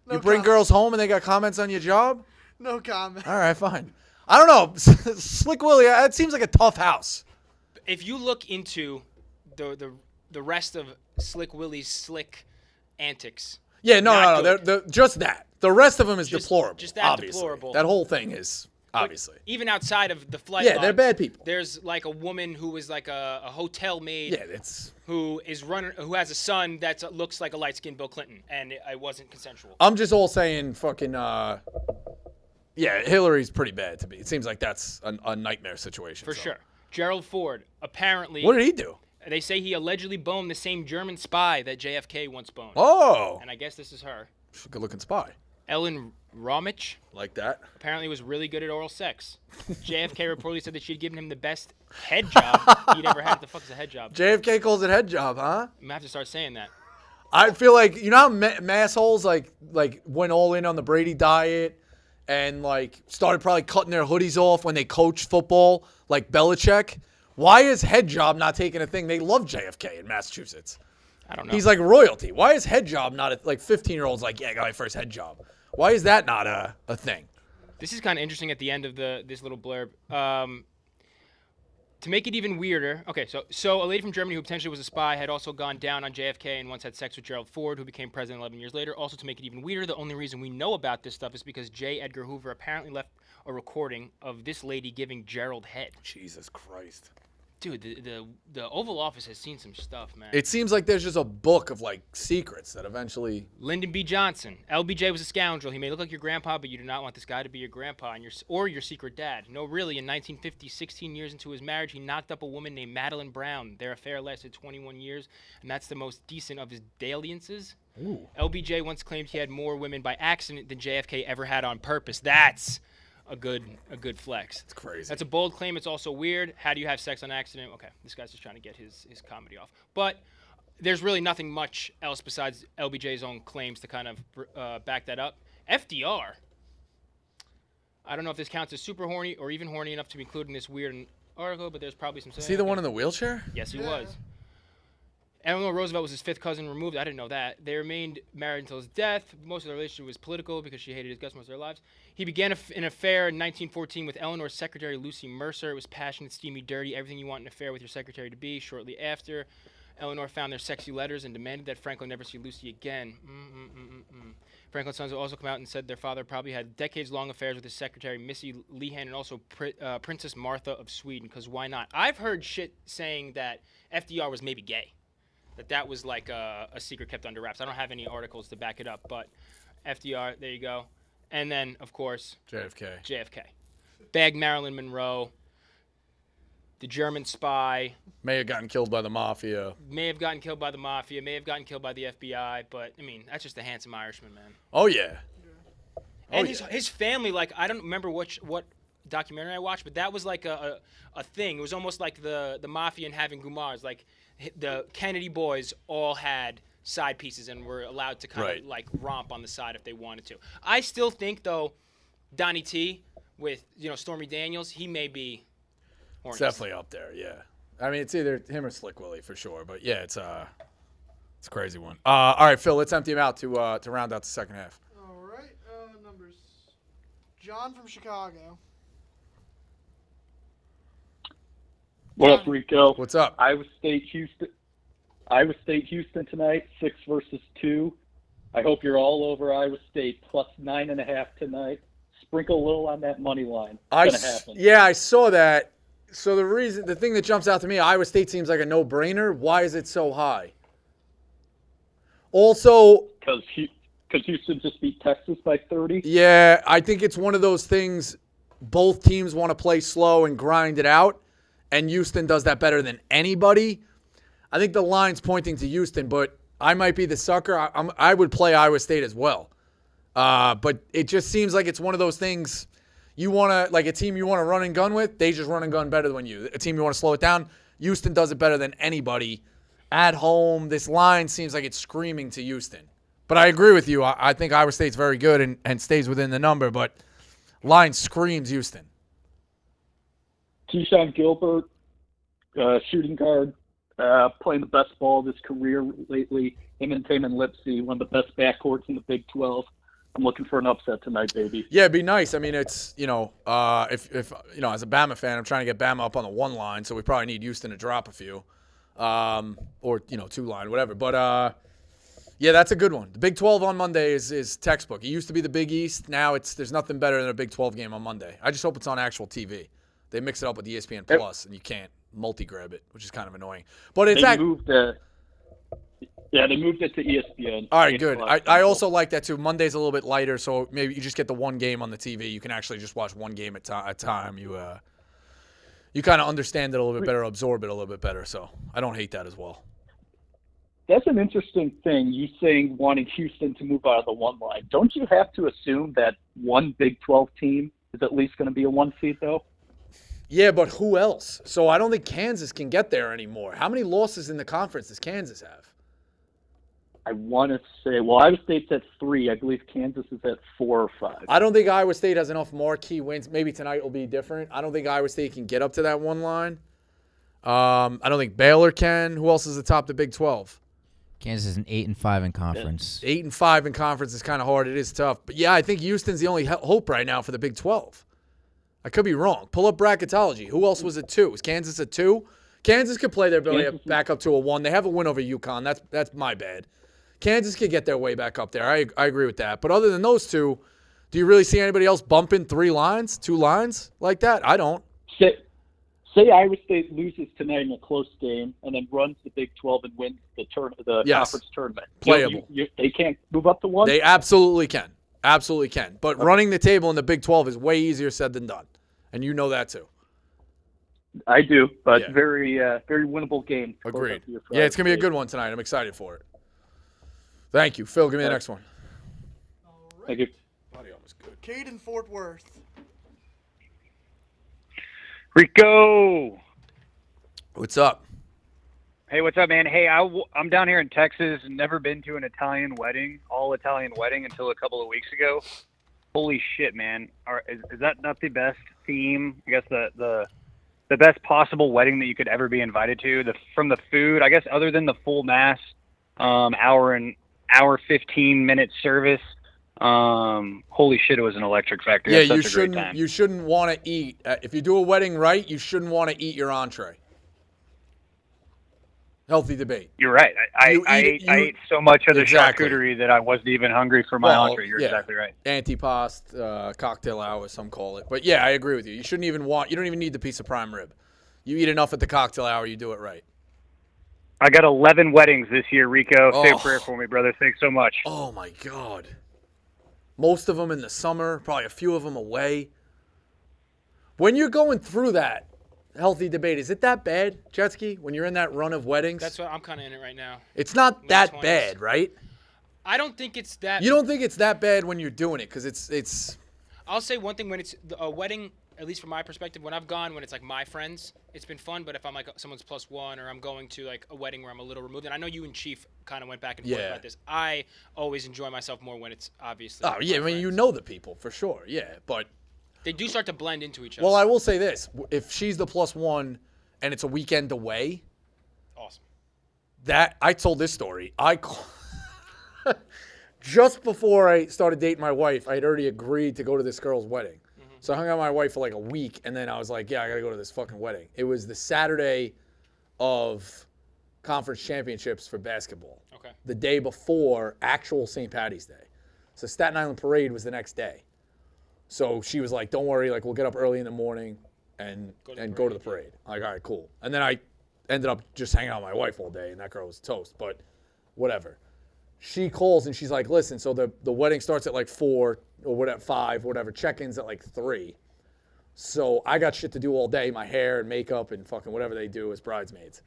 No you bring comment. girls home and they got comments on your job? No comment. All right, fine. I don't know. Slick Willie, it seems like a tough house. If you look into the rest of Slick Willie's slick antics. Yeah, no. They're just that. The rest of them is deplorable. Just that obviously. deplorable. That whole thing is obviously. But even outside of the flight Yeah, logs, they're bad people. There's like a woman who is like a hotel maid. Yeah, it's who has a son that looks like a light-skinned Bill Clinton, and it wasn't consensual. I'm just all saying fucking yeah, Hillary's pretty bad to me. It seems like that's a nightmare situation. For sure. Gerald Ford, apparently. What did he do? They say he allegedly boned the same German spy that JFK once boned. Oh. And I guess this is her. She's a good-looking spy. Ellen Raunchiest. Like that. Apparently was really good at oral sex. JFK reportedly said that she'd given him the best head job he'd ever had. What the fuck is a head job? JFK calls it head job, huh? I'm going to have to start saying that. I feel like, you know how massholes like went all in on the Brady diet and like started probably cutting their hoodies off when they coached football, like Belichick? Why is head job not taking a thing? They love JFK in Massachusetts. I don't know. He's like royalty. Why is head job not like 15-year-olds like, yeah, I got my first head job? Why is that not a thing? This is kind of interesting at the end of this little blurb. To make it even weirder, okay, so a lady from Germany who potentially was a spy had also gone down on JFK and once had sex with Gerald Ford, who became president 11 years later. Also, to make it even weirder, the only reason we know about this stuff is because J. Edgar Hoover apparently left a recording of this lady giving Gerald head. Jesus Christ. Dude, the Oval Office has seen some stuff, man. It seems like there's just a book of like secrets that eventually. Lyndon B. Johnson. LBJ was a scoundrel. He may look like your grandpa, but you do not want this guy to be your grandpa and your secret dad. No, really, in 1950, 16 years into his marriage, he knocked up a woman named Madeline Brown. Their affair lasted 21 years, and that's the most decent of his dalliances. Ooh. LBJ once claimed he had more women by accident than JFK ever had on purpose. That's a good flex. It's crazy. That's a bold claim. It's also weird. How do you have sex on accident? Okay, this guy's just trying to get his comedy off. But there's really nothing much else besides LBJ's own claims to kind of back that up. FDR. I don't know if this counts as super horny or even horny enough to be included in this weird article, but there's probably some. Is he the one in the wheelchair? Yes, he was. Eleanor Roosevelt was his fifth cousin removed. I didn't know that. They remained married until his death. Most of their relationship was political because she hated his guts most of their lives. He began an affair in 1914 with Eleanor's secretary, Lucy Mercer. It was passionate, steamy, dirty, everything you want an affair with your secretary to be. Shortly after, Eleanor found their sexy letters and demanded that Franklin never see Lucy again. Franklin's sons will also come out and said their father probably had decades-long affairs with his secretary, Missy Lehan, and also Princess Martha of Sweden, because why not? I've heard shit saying that FDR was maybe gay. That was like a secret kept under wraps. I don't have any articles to back it up, but FDR, there you go. And then, of course, JFK. Bagged Marilyn Monroe, the German spy. May have gotten killed by the mafia. May have gotten killed by the mafia, may have gotten killed by the FBI, but, I mean, that's just a handsome Irishman, man. Oh, yeah. And his family, like, I don't remember what documentary I watched, but that was like a thing. It was almost like the mafia and having Gumars. Like, the Kennedy boys all had side pieces and were allowed to kind of like romp on the side if they wanted to. I still think though, Donnie T with Stormy Daniels, he may be horny. It's definitely up there, yeah. I mean, it's either him or Slick Willie for sure, but yeah, it's a crazy one. All right, Phil, let's empty him out to round out the second half. All right, numbers. John from Chicago. What up, Rico? What's up? Iowa State, Houston tonight, 6 versus 2. I hope you're all over Iowa State, plus 9.5 tonight. Sprinkle a little on that money line. It's gonna happen. Yeah, I saw that. So the thing that jumps out to me, Iowa State seems like a no-brainer. Why is it so high? Also, because Houston just beat Texas by 30. Yeah, I think it's one of those things. Both teams want to play slow and grind it out. And Houston does that better than anybody. I think the line's pointing to Houston, but I might be the sucker. I would play Iowa State as well. But it just seems like it's one of those things you want to, like a team you want to run and gun with, they just run and gun better than you. A team you want to slow it down, Houston does it better than anybody. At home, this line seems like it's screaming to Houston. But I agree with you. I think Iowa State's very good and stays within the number, but line screams Houston. Keyshawn Gilbert, shooting guard, playing the best ball of his career lately. Him and Taman Lipsey, one of the best backcourts in the Big 12. I'm looking for an upset tonight, baby. Yeah, it'd be nice. I mean, it's, if as a Bama fan, I'm trying to get Bama up on the 1 line, so we probably need Houston to drop a few. Or 2 line, whatever. But, yeah, that's a good one. The Big 12 on Monday is textbook. It used to be the Big East. Now there's nothing better than a Big 12 game on Monday. I just hope it's on actual TV. They mix it up with ESPN Plus, and you can't multi-grab it, which is kind of annoying. But they moved it to ESPN. All right, good. I also like that, too. Monday's a little bit lighter, so maybe you just get the 1 game on the TV. You can actually just watch 1 game at a time. You kind of understand it a little bit better, absorb it a little bit better. So I don't hate that as well. That's an interesting thing, you saying wanting Houston to move out of the 1 line. Don't you have to assume that one Big 12 team is at least going to be a 1 seed, though? Yeah, but who else? So I don't think Kansas can get there anymore. How many losses in the conference does Kansas have? I want to say, Iowa State's at 3. I believe Kansas is at 4 or 5. I don't think Iowa State has enough marquee wins. Maybe tonight will be different. I don't think Iowa State can get up to that 1 line. I don't think Baylor can. Who else is atop the Big 12? Kansas is an 8-5 in conference. 8-5 in conference is kind of hard. It is tough. But, yeah, I think Houston's the only hope right now for the Big 12. I could be wrong. Pull up bracketology. Who else was at 2? Is Kansas at 2? Kansas could play their ability back up to a 1. They have a win over UConn. That's my bad. Kansas could get their way back up there. I agree with that. But other than those 2, do you really see anybody else bumping 3 lines, 2 lines like that? I don't. Say Iowa State loses tonight in a close game and then runs the Big 12 and wins the conference tournament. Playable. They can't move up to 1? They absolutely can. Absolutely can. But running the table in the Big 12 is way easier said than done. And you know that too. I do, but very winnable game. Agreed. Yeah, it's going to be a good one tonight. I'm excited for it. Thank you. Phil, give me the next one. Thank you. Caden Fort Worth. Rico. What's up? Hey, what's up, man? Hey, I'm down here in Texas. Never been to an Italian wedding, all Italian wedding, until a couple of weeks ago. Holy shit, man! Is that not the best theme? I guess the best possible wedding that you could ever be invited to. From the food, I guess, other than the full mass, hour 15-minute service. Holy shit, it was an electric factory. Yeah, you shouldn't want to eat. If you do a wedding right, you shouldn't want to eat your entree. Healthy debate. You're right. I ate so much of the charcuterie that I wasn't even hungry for my entree. You're exactly right. Antipasto, cocktail hour, some call it. But yeah, I agree with you. You don't even need the piece of prime rib. You eat enough at the cocktail hour, you do it right. I got 11 weddings this year, Rico. Say a prayer for me, brother. Thanks so much. Oh, my God. Most of them in the summer, probably a few of them away. When you're going through that healthy debate, is it that bad, Jetski, when you're in that run of weddings? That's what I'm kind of in it right now. It's not that bad, right? I don't think it's that. You don't think it's that bad when you're doing it because it's. I'll say one thing: when it's a wedding, at least from my perspective, when I've gone, when it's like my friends, it's been fun. But if I'm like someone's +1 or I'm going to like a wedding where I'm a little removed, and I know you and Chief kind of went back and forth about this. I always enjoy myself more when it's obviously. Oh yeah, I mean you know the people for sure, yeah, but. They do start to blend into each other. Well, I will say this: if she's the +1 and it's a weekend away, awesome. That I told this story. Just before I started dating my wife, I had already agreed to go to this girl's wedding. Mm-hmm. So I hung out with my wife for like a week, and then I was like, "Yeah, I gotta go to this fucking wedding." It was the Saturday of conference championships for basketball. Okay. The day before actual St. Patty's Day. So Staten Island Parade was the next day. So she was like, don't worry, like we'll get up early in the morning and go to the parade. I'm like, all right, cool. And then I ended up just hanging out with my wife all day, and that girl was toast, but whatever. She calls, and she's like, listen, so the wedding starts at like 4 or whatever, 5, whatever. Check-in's at like 3. So I got shit to do all day, my hair and makeup and fucking whatever they do as bridesmaids.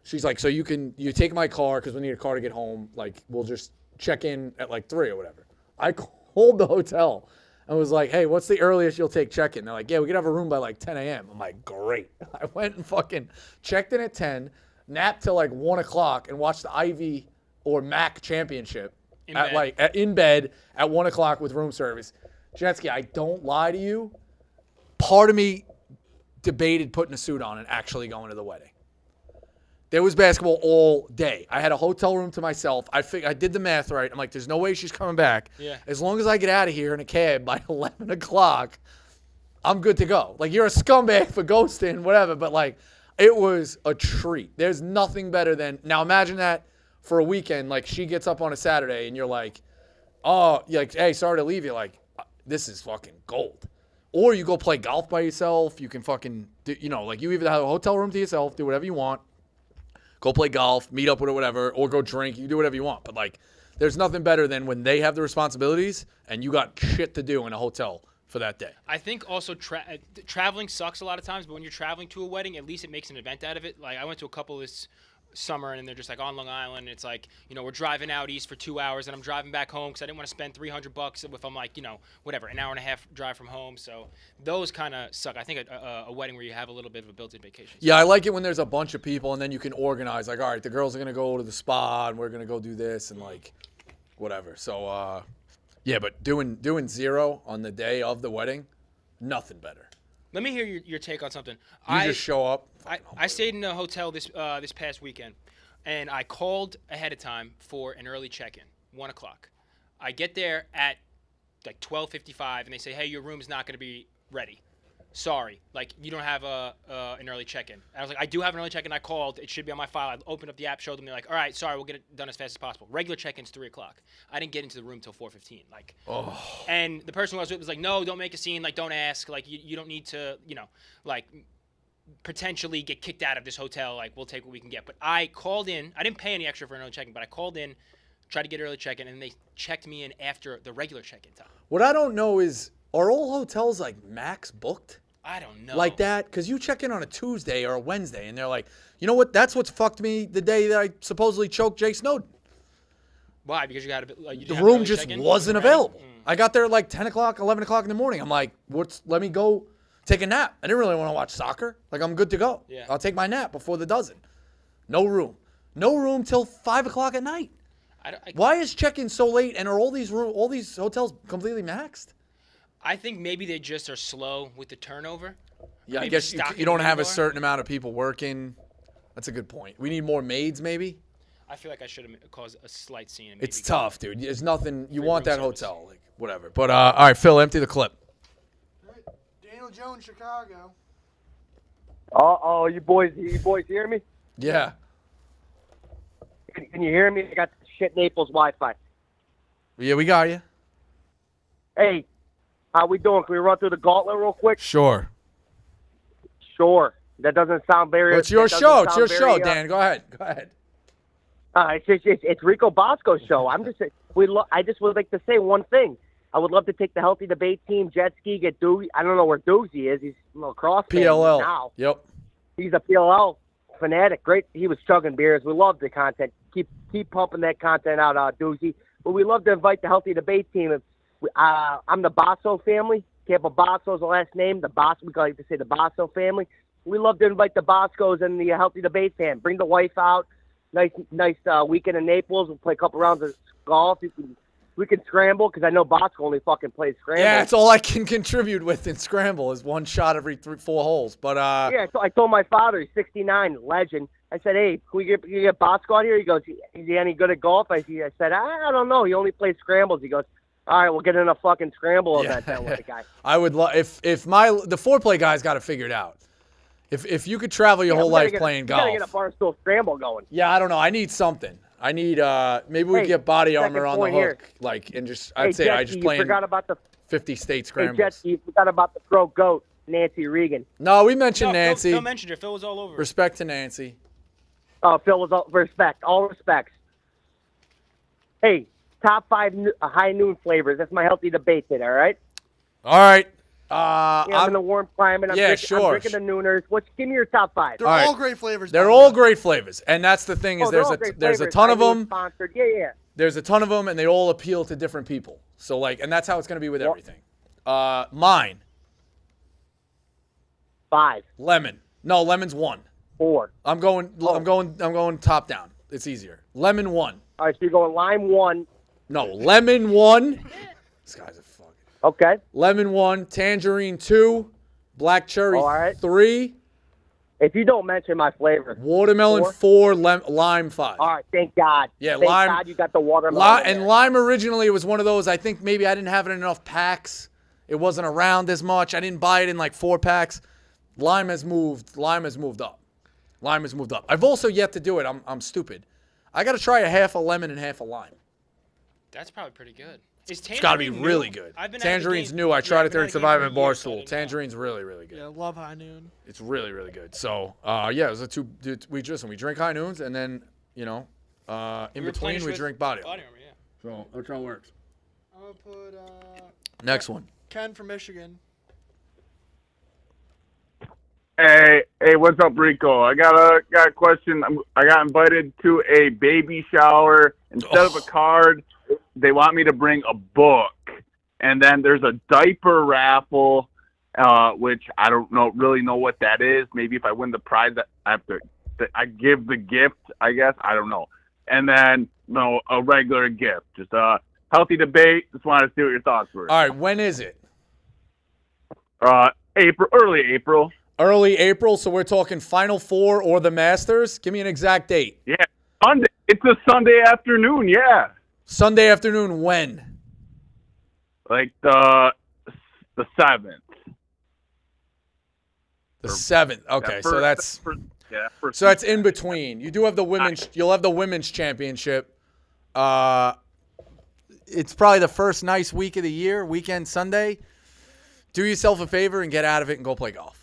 She's like, so you take my car because we need a car to get home. Like, we'll just check in at like 3 or whatever. I called the hotel. and was like, hey, what's the earliest you'll take check-in? They're like, yeah, we could have a room by like 10 a.m. I'm like, great. I went and fucking checked in at 10, napped till like 1 o'clock, and watched the Ivy or MAC championship in bed at 1 o'clock with room service. Jetsky, I don't lie to you. Part of me debated putting a suit on and actually going to the wedding. There was basketball all day. I had a hotel room to myself. I did the math right. I'm like, there's no way she's coming back. Yeah. As long as I get out of here in a cab by 11 o'clock, I'm good to go. Like, you're a scumbag for ghosting, whatever, but, like, it was a treat. There's nothing better than – now, imagine that for a weekend. Like, she gets up on a Saturday, and you're like, oh, you're like, hey, sorry to leave you. Like, this is fucking gold. Or you go play golf by yourself. You can fucking – like, you either have a hotel room to yourself, do whatever you want. Go play golf, meet up with or whatever, or go drink. You do whatever you want. But, like, there's nothing better than when they have the responsibilities and you got shit to do in a hotel for that day. I think also traveling sucks a lot of times, but when you're traveling to a wedding, at least it makes an event out of it. Like, I went to a couple this summer, and they're just, like, on Long Island. And it's like, we're driving out east for 2 hours, and I'm driving back home because I didn't want to spend $300 if I'm, like, whatever, an hour and a half drive from home. So those kind of suck. I think a wedding where you have a little bit of a built-in vacation. Yeah, I like it when there's a bunch of people, and then you can organize, like, all right, the girls are going to go to the spa, and we're going to go do this, and, like, whatever. So, yeah, but doing zero on the day of the wedding, nothing better. Let me hear your take on something. You just show up. I stayed in a hotel this past weekend, and I called ahead of time for an early check-in, 1 o'clock. I get there at like 12:55, and they say, hey, your room's not going to be ready. Sorry, like, you don't have an early check-in. I was like, I do have an early check-in. I called. It should be on my file. I opened up the app, showed them. They're like, all right, sorry, we'll get it done as fast as possible. Regular check-in's 3 o'clock. I didn't get into the room till 4:15. Like, and the person who I was with was like, no, don't make a scene. Like, don't ask. Like, you don't need to, like, potentially get kicked out of this hotel. Like, we'll take what we can get. But I called in. I didn't pay any extra for an early check-in, but I called in, tried to get early check-in, and they checked me in after the regular check-in time. What I don't know is, are all hotels, like, max booked? I don't know. Like that? Because you check in on a Tuesday or a Wednesday, and they're like, you know what? That's what's fucked me the day that I supposedly choked Jay Snowden. Why? Because you had the room just wasn't available. I got there at like 10 o'clock, 11 o'clock in the morning. I'm like, let me go take a nap. I didn't really want to watch soccer. Like, I'm good to go. Yeah. I'll take my nap before the dozen. No room. No room till 5 o'clock at night. Why is check-in so late, and are all these hotels completely maxed? I think maybe they just are slow with the turnover. Yeah, Maybe I guess stocking you don't have a more. certain amount of people working. That's a good point. We need more maids, maybe? I feel like I should have caused a slight scene. And It's maybe tough, dude. There's nothing. You Free want room that service. hotel, like whatever. But all right, Phil, empty the clip. Daniel Jones, Chicago. Oh, you boys hear me? Yeah. Can you hear me? I got shit Naples Wi-Fi. Yeah, we got you. Hey, how we doing? Can we run through the gauntlet real quick? Sure. Sure. That doesn't sound very. Well, it's your that doesn't show. It's sound your show, very, Dan. Go ahead. Go ahead. It's Rico Bosco's show. I just would like to say one thing. I would love to take the healthy debate team, jet ski, get Doogie. I don't know where Doogie is. He's a lacrosse fan PLL. now. Yep. He's a PLL fanatic. Great. He was chugging beers. We love the content. Keep pumping that content out, Doogie. But we love to invite the healthy debate team. I'm the Bosco family. Tampa Bosco's the last name. We like to say the Bosco family. We love to invite the Boscos and the healthy debate fan. Bring the wife out. Nice weekend in Naples. We'll play a couple rounds of golf. We can scramble because I know Bosco only fucking plays scramble. Yeah, it's all I can contribute with in scramble is one shot every 4 holes. But yeah, so I told my father, he's 69, legend. I said, hey, can we get Bosco out here? He goes, is he any good at golf? I said, I don't know. He only plays scrambles. He goes, all right, we'll get in a fucking scramble event then with the guy. I would love if the 4-play guy's got to figure it out. If you could travel your whole life playing golf. We got to get a barstool scramble going. Yeah, I don't know. I need something. I need maybe we get body armor on the hook, here. and just I just play. Forgot about the 50-state scrambles. Hey, Jetsy, you forgot about the pro goat, Nancy Regan. No, we mentioned Nancy. Phil mentioned her. Phil was all over. Respect to Nancy. Oh, Phil was all respects. Hey, top 5 high noon flavors. That's my healthy debate today. All right. All right. I'm in a warm climate. I'm drinking the Nooners. Give me your top 5. They're all great flavors. They're all great flavors, and that's the thing is there's a ton of them. Sponsored. Yeah. There's a ton of them, and they all appeal to different people. So and that's how it's going to be with everything. Mine. 5. Lemon. No, lemon's 1. 4. I'm going top down. It's easier. Lemon 1. All right, so you're going lime 1. No, lemon 1. This guy's a fucking. Okay. Lemon 1, tangerine 2, black cherry All right. 3. If you don't mention my flavor. Watermelon 4, lime 5. All right, thank God. Yeah, thank lime. God you got the watermelon. And lime originally was one of those. I think maybe I didn't have it in enough packs. It wasn't around as much. I didn't buy it in like 4 packs. Lime has moved up. I've also yet to do it. I'm stupid. I got to try a half a lemon and half a lime. That's probably pretty good. It's got to be really good. Tangerine's new. I tried it during Survivor at Barstool. Tangerine's really, really good. Yeah, love High Noon. It's really, really good. So, yeah, it was we drink High Noons, and then, in between we drink Body Armor. So that's how it works. I'm going to put Next one. Ken from Michigan. Hey, what's up, Rico? I got a question. I got invited to a baby shower. Instead of a card, they want me to bring a book. And then there's a diaper raffle, which I don't really know what that is. Maybe if I win the prize, I give the gift, I guess. I don't know. And then a regular gift. Just a healthy debate. Just wanted to see what your thoughts were. All right, when is it? Early April. Early April, so we're talking Final Four or the Masters? Give me an exact date. Yeah, Sunday. It's a Sunday afternoon, yeah. Sunday afternoon, when? Like the 7th. The 7th. Okay, so that's so that's in between. You do have the women's. You'll have the women's championship. It's probably the first nice week of the year, weekend Sunday. Do yourself a favor and get out of it and go play golf.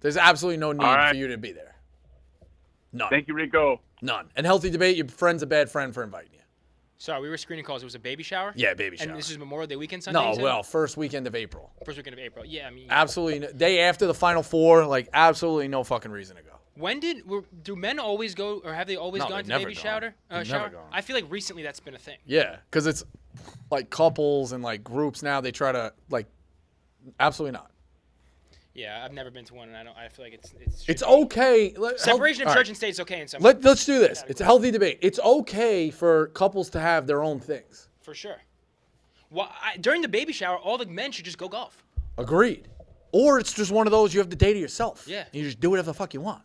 There's absolutely no need for you to be there. None. Thank you, Rico. None. And healthy debate, your friend's a bad friend for inviting you. Sorry, we were screening calls. It was a baby shower? Yeah, baby shower. And this is Memorial Day weekend Sunday? No, well, first weekend of April. First weekend of April. Yeah, I mean. Absolutely. Day after the Final Four, like absolutely no fucking reason to go. When do men always go, or have they always gone to baby shower? Never gone. I feel like recently that's been a thing. Yeah, because it's like couples and like groups now. They try to absolutely not. Yeah, I've never been to one, and I feel like it's okay. Separation of church and state is okay in some. Let's do this. It's a healthy debate. It's okay for couples to have their own things. For sure. Well, during the baby shower, all the men should just go golf. Agreed. Or it's just one of those you have the day to yourself. Yeah. You just do whatever the fuck you want.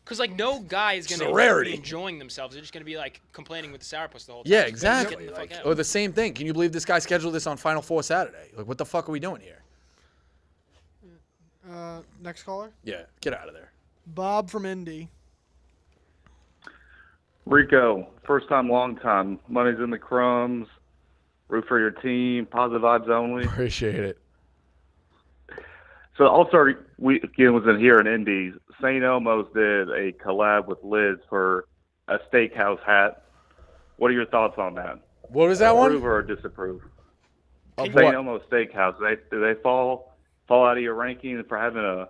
Because no guy is going to be enjoying themselves. They're just going to be complaining with the sourpuss the whole time. Yeah, exactly. Or the same thing. Can you believe this guy scheduled this on Final Four Saturday? Like, what the fuck are we doing here? Next caller. Yeah, get out of there. Bob from Indy. Rico, first time, long time. Money's in the crumbs. Root for your team. Positive vibes only. Appreciate it. So All-Star Weekend was in here in Indy. St. Elmo's did a collab with Liz for a steakhouse hat. What are your thoughts on that? What was that one? Approve or disapprove? Of St. what? Elmo's Steakhouse. Do they fall out of your ranking for having a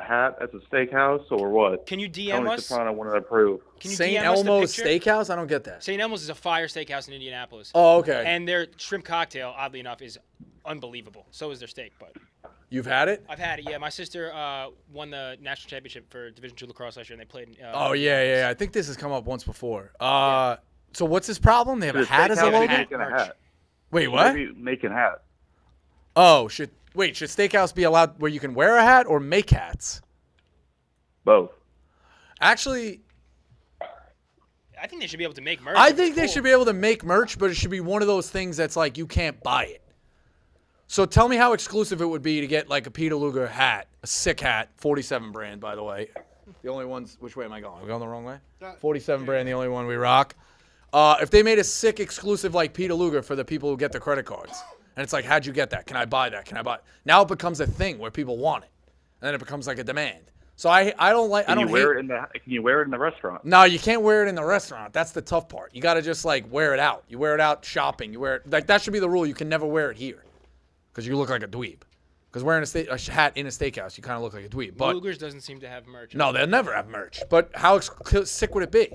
hat at the steakhouse, or what? Can you DM Tony us? Soprano wanted to approve. St. Elmo's Steakhouse? I don't get that. St. Elmo's is a fire steakhouse in Indianapolis. Oh, okay. And their shrimp cocktail, oddly enough, is unbelievable. So is their steak, but. You've had it? I've had it, yeah. My sister won the national championship for Division II lacrosse last year, and they played. Oh, yeah. I think this has come up once before. So what's his problem? They have a hat as a logo? Making a hat. Wait, what? Maybe making hats. Oh, should Steakhouse be allowed where you can wear a hat or make hats? Both. Actually, I think they should be able to make merch. I think they should be able to make merch, but it should be one of those things that's like you can't buy it. So tell me how exclusive it would be to get like a Peter Luger hat, a sick hat, 47 brand, by the way. The only ones, which way am I going? Am I going the wrong way? 47 brand, the only one we rock. If they made a sick exclusive like Peter Luger for the people who get the credit cards, and it's like, how'd you get that? Can I buy that? Can I buy it? Now it becomes a thing where people want it, and then it becomes like a demand. So I don't like. Can you wear it in the restaurant? No, you can't wear it in the restaurant. That's the tough part. You got to just like wear it out. You wear it out shopping. You wear it like that should be the rule. You can never wear it here because you look like a dweeb. Because wearing a hat in a steakhouse, you kind of look like a dweeb. But Luger's doesn't seem to have merch. No, they'll never have merch. But how sick would it be?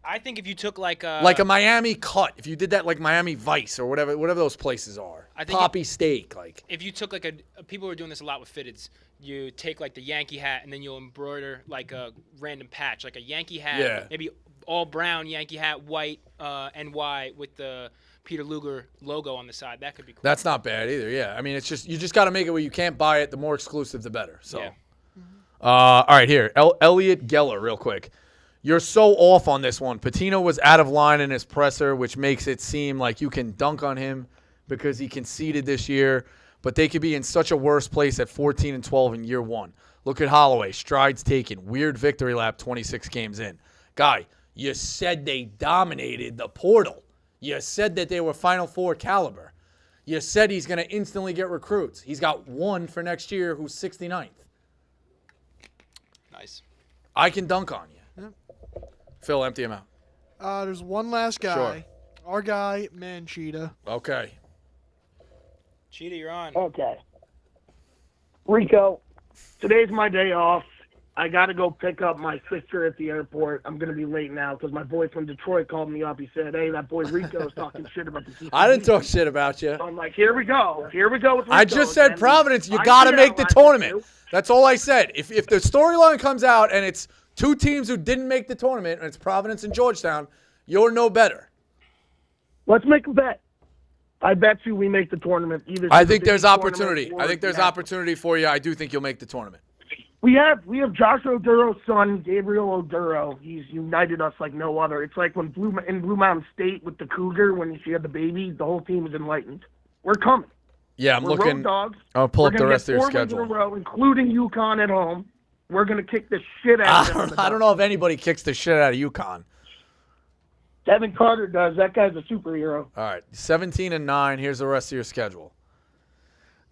I think if you took like a Miami cut, if you did that like Miami Vice or whatever those places are, I think Poppy Steak, like. If you took like people were doing this a lot with fitteds. You take like the Yankee hat and then you'll embroider like a random patch, like a Yankee hat, maybe all brown Yankee hat, white NY with the Peter Luger logo on the side. That could be cool. That's not bad either. Yeah, I mean, it's just you just got to make it where you can't buy it. The more exclusive, the better. So, all right, here, Elliot Geller, real quick. You're so off on this one. Patino was out of line in his presser, which makes it seem like you can dunk on him because he conceded this year. But they could be in such a worse place at 14-12 in year one. Look at Holloway. Strides taken. Weird victory lap 26 games in. Guy, you said they dominated the portal. You said that they were Final Four caliber. You said he's going to instantly get recruits. He's got one for next year who's 69th. Nice. I can dunk on you. Phil, empty him out. There's one last guy. Sure. Our guy, Cheetah. Okay. Cheetah, you're on. Okay. Rico, today's my day off. I got to go pick up my sister at the airport. I'm going to be late now because my boy from Detroit called me up. He said, hey, that boy Rico's talking shit about the CCD. I didn't talk shit about you. So I'm like, here we go. Here we go with Rico. I just said Providence, you got to make the tournament. That's all I said. If the storyline comes out and it's two teams who didn't make the tournament, and it's Providence and Georgetown, you're no better. Let's make a bet. I bet you we make the tournament. I think there's opportunity. I think there's opportunity for you. I do think you'll make the tournament. We have Josh Oduro's son, Gabriel Oduro. He's united us like no other. It's like when in Blue Mountain State with the Cougar, when she had the baby, the whole team was enlightened. We're coming. Yeah, I'm We're looking. Road dogs. I'll pull up the rest of your We're gonna get 4 wins schedule. in a row, including UConn at home. We're going to kick the shit out of them. I don't know if anybody kicks the shit out of UConn. Devin Carter does. That guy's a superhero. All right, 17-9. Here's the rest of your schedule.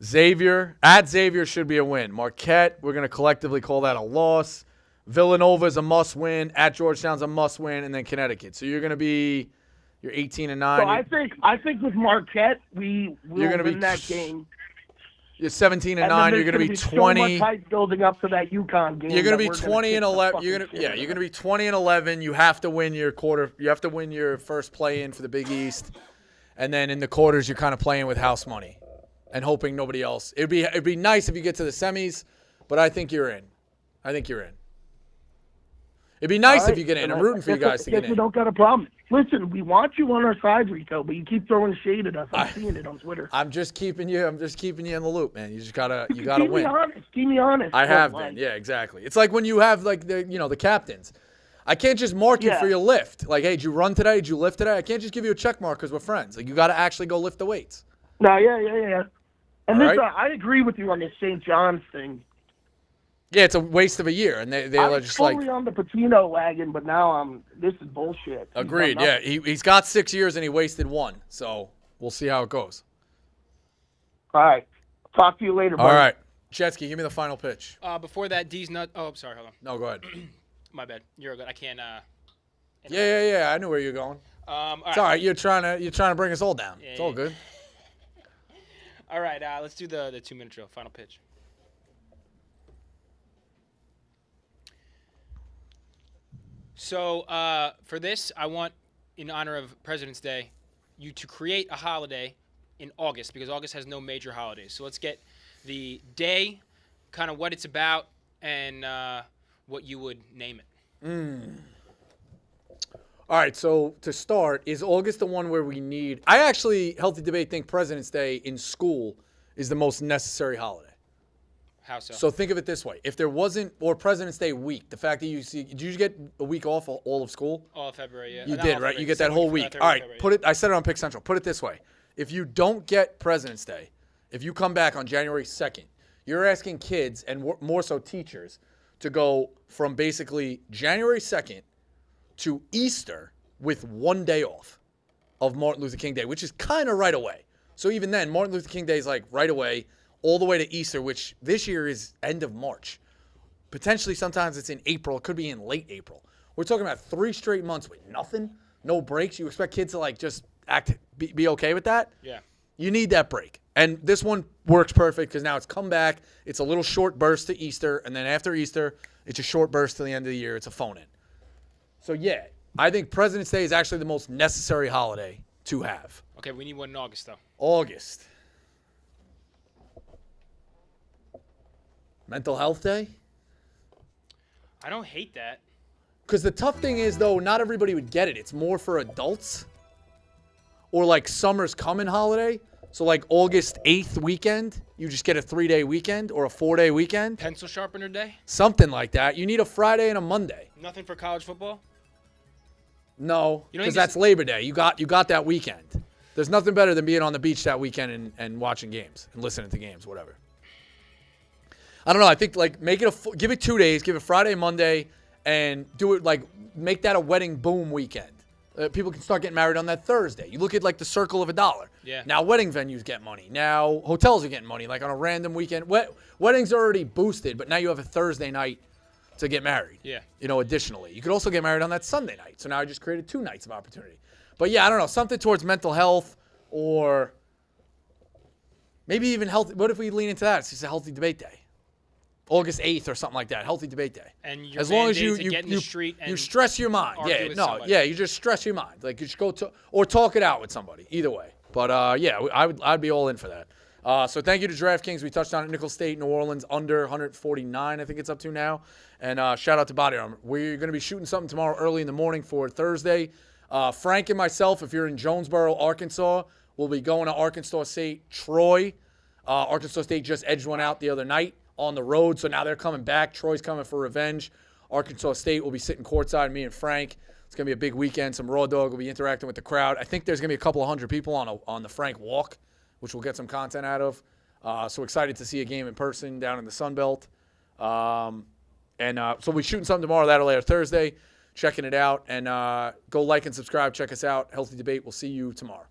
At Xavier should be a win. Marquette, we're going to collectively call that a loss. Villanova is a must-win. At Georgetown's a must-win, and then Connecticut. So you're 18-9. So I think with Marquette, we will win that game. You're 17-9. You're going to be 20. So much hype building up to that UConn game. You're going to be 20-11. You're going to be 20-11. You have to win your quarter. You have to win your first play-in for the Big East, and then in the quarters you're kind of playing with house money, and hoping nobody else. It'd be nice if you get to the semis, but I think you're in. It'd be nice if you get in. I'm rooting for you guys to get in. We don't got a problem. Listen, we want you on our side, Rico, but you keep throwing shade at us. I'm seeing it on Twitter. I'm just keeping you in the loop, man. You just gotta win. Keep me honest. I have been. Yeah, exactly. It's like when you have like the captains. I can't just mark you for your lift. Like, hey, did you run today? Did you lift today? I can't just give you a check mark because we're friends. Like, you got to actually go lift the weights. No, yeah. And I agree with you on this St. John's thing. Yeah, it's a waste of a year, and they're just like. I was totally on the Patino wagon, but now this is bullshit. Agreed. Yeah, he's got 6 years and he wasted 1, so we'll see how it goes. All right, talk to you later. All buddy. right, Chetsky, give me the final pitch. Before that, D's nut. Oh, I'm sorry. Hold on. No, go ahead. My bad. You're good. I can't. Yeah. I knew where you're going. It's all right. You're trying to bring us all down. It's all good. All right. Let's do the 2-minute drill. Final pitch. So for this, I want, in honor of President's Day, you to create a holiday in August, because August has no major holidays. So let's get the day, kind of what it's about, and what you would name it. All right, so to start, is August the one where we need... I actually, Healthy Debate, think President's Day in school is the most necessary holiday. How so? So think of it this way. If there wasn't, or President's Day week, the fact that did you get a week off all of school? All of February, yeah. You did, right? You get that whole week. All right, I said it on Pick Central. Put it this way. If you don't get President's Day, if you come back on January 2nd, you're asking kids, and more so teachers, to go from basically January 2nd to Easter with 1 day off of Martin Luther King Day, which is kind of right away. So even then, Martin Luther King Day is like right away, all the way to Easter, which this year is end of March. Potentially sometimes it's in April. It could be in late April. We're talking about 3 straight months with nothing, no breaks. You expect kids to like just be okay with that? Yeah. You need that break. And this one works perfect because now it's come back. It's a little short burst to Easter, and then after Easter, it's a short burst to the end of the year. It's a phone-in. So, yeah, I think President's Day is actually the most necessary holiday to have. Okay, we need one in August, though. August. Mental Health Day? I don't hate that. Because the tough thing is, though, not everybody would get it. It's more for adults. Or like summer's coming holiday. So like August 8th weekend, you just get a 3-day weekend or a 4-day weekend. Pencil sharpener day? Something like that. You need a Friday and a Monday. Nothing for college football? No, You don't because think that's Labor Day. You got that weekend. There's nothing better than being on the beach that weekend and watching games and listening to games, whatever. I don't know. I think like give it 2 days, give it Friday, Monday, and do it like make that a wedding boom weekend. People can start getting married on that Thursday. You look at like the circle of a dollar. Yeah. Now wedding venues get money. Now hotels are getting money. Like on a random weekend, weddings are already boosted, but now you have a Thursday night to get married. Yeah. Additionally, you could also get married on that Sunday night. So now I just created 2 nights of opportunity. But yeah, I don't know, something towards mental health or maybe even health. What if we lean into that? It's just a healthy debate day. August 8th or something like that. Healthy debate day. And your as long as mandate to get in the street and you stress your mind. argue Yeah, with no, somebody. yeah, you just stress your mind. Like you should go to or talk it out with somebody. Either way. But yeah, I'd be all in for that. So thank you to DraftKings. We touched on it. Nickel State, New Orleans under 149. I think it's up to now. And shout out to Body Armor. We're going to be shooting something tomorrow early in the morning for Thursday. Frank and myself, if you're in Jonesboro, Arkansas, we'll be going to Arkansas State, Troy. Arkansas State just edged one out the other night on the road, so now they're coming back. Troy's coming for revenge. Arkansas State will be sitting courtside, me and Frank. It's going to be a big weekend. Some Raw Dog will be interacting with the crowd. I think there's going to be a couple of hundred people on the Frank Walk, which we'll get some content out of. So excited to see a game in person down in the Sun Belt. So we're shooting something tomorrow, that'll air Thursday. Checking it out. And go like and subscribe. Check us out. Healthy Debate. We'll see you tomorrow.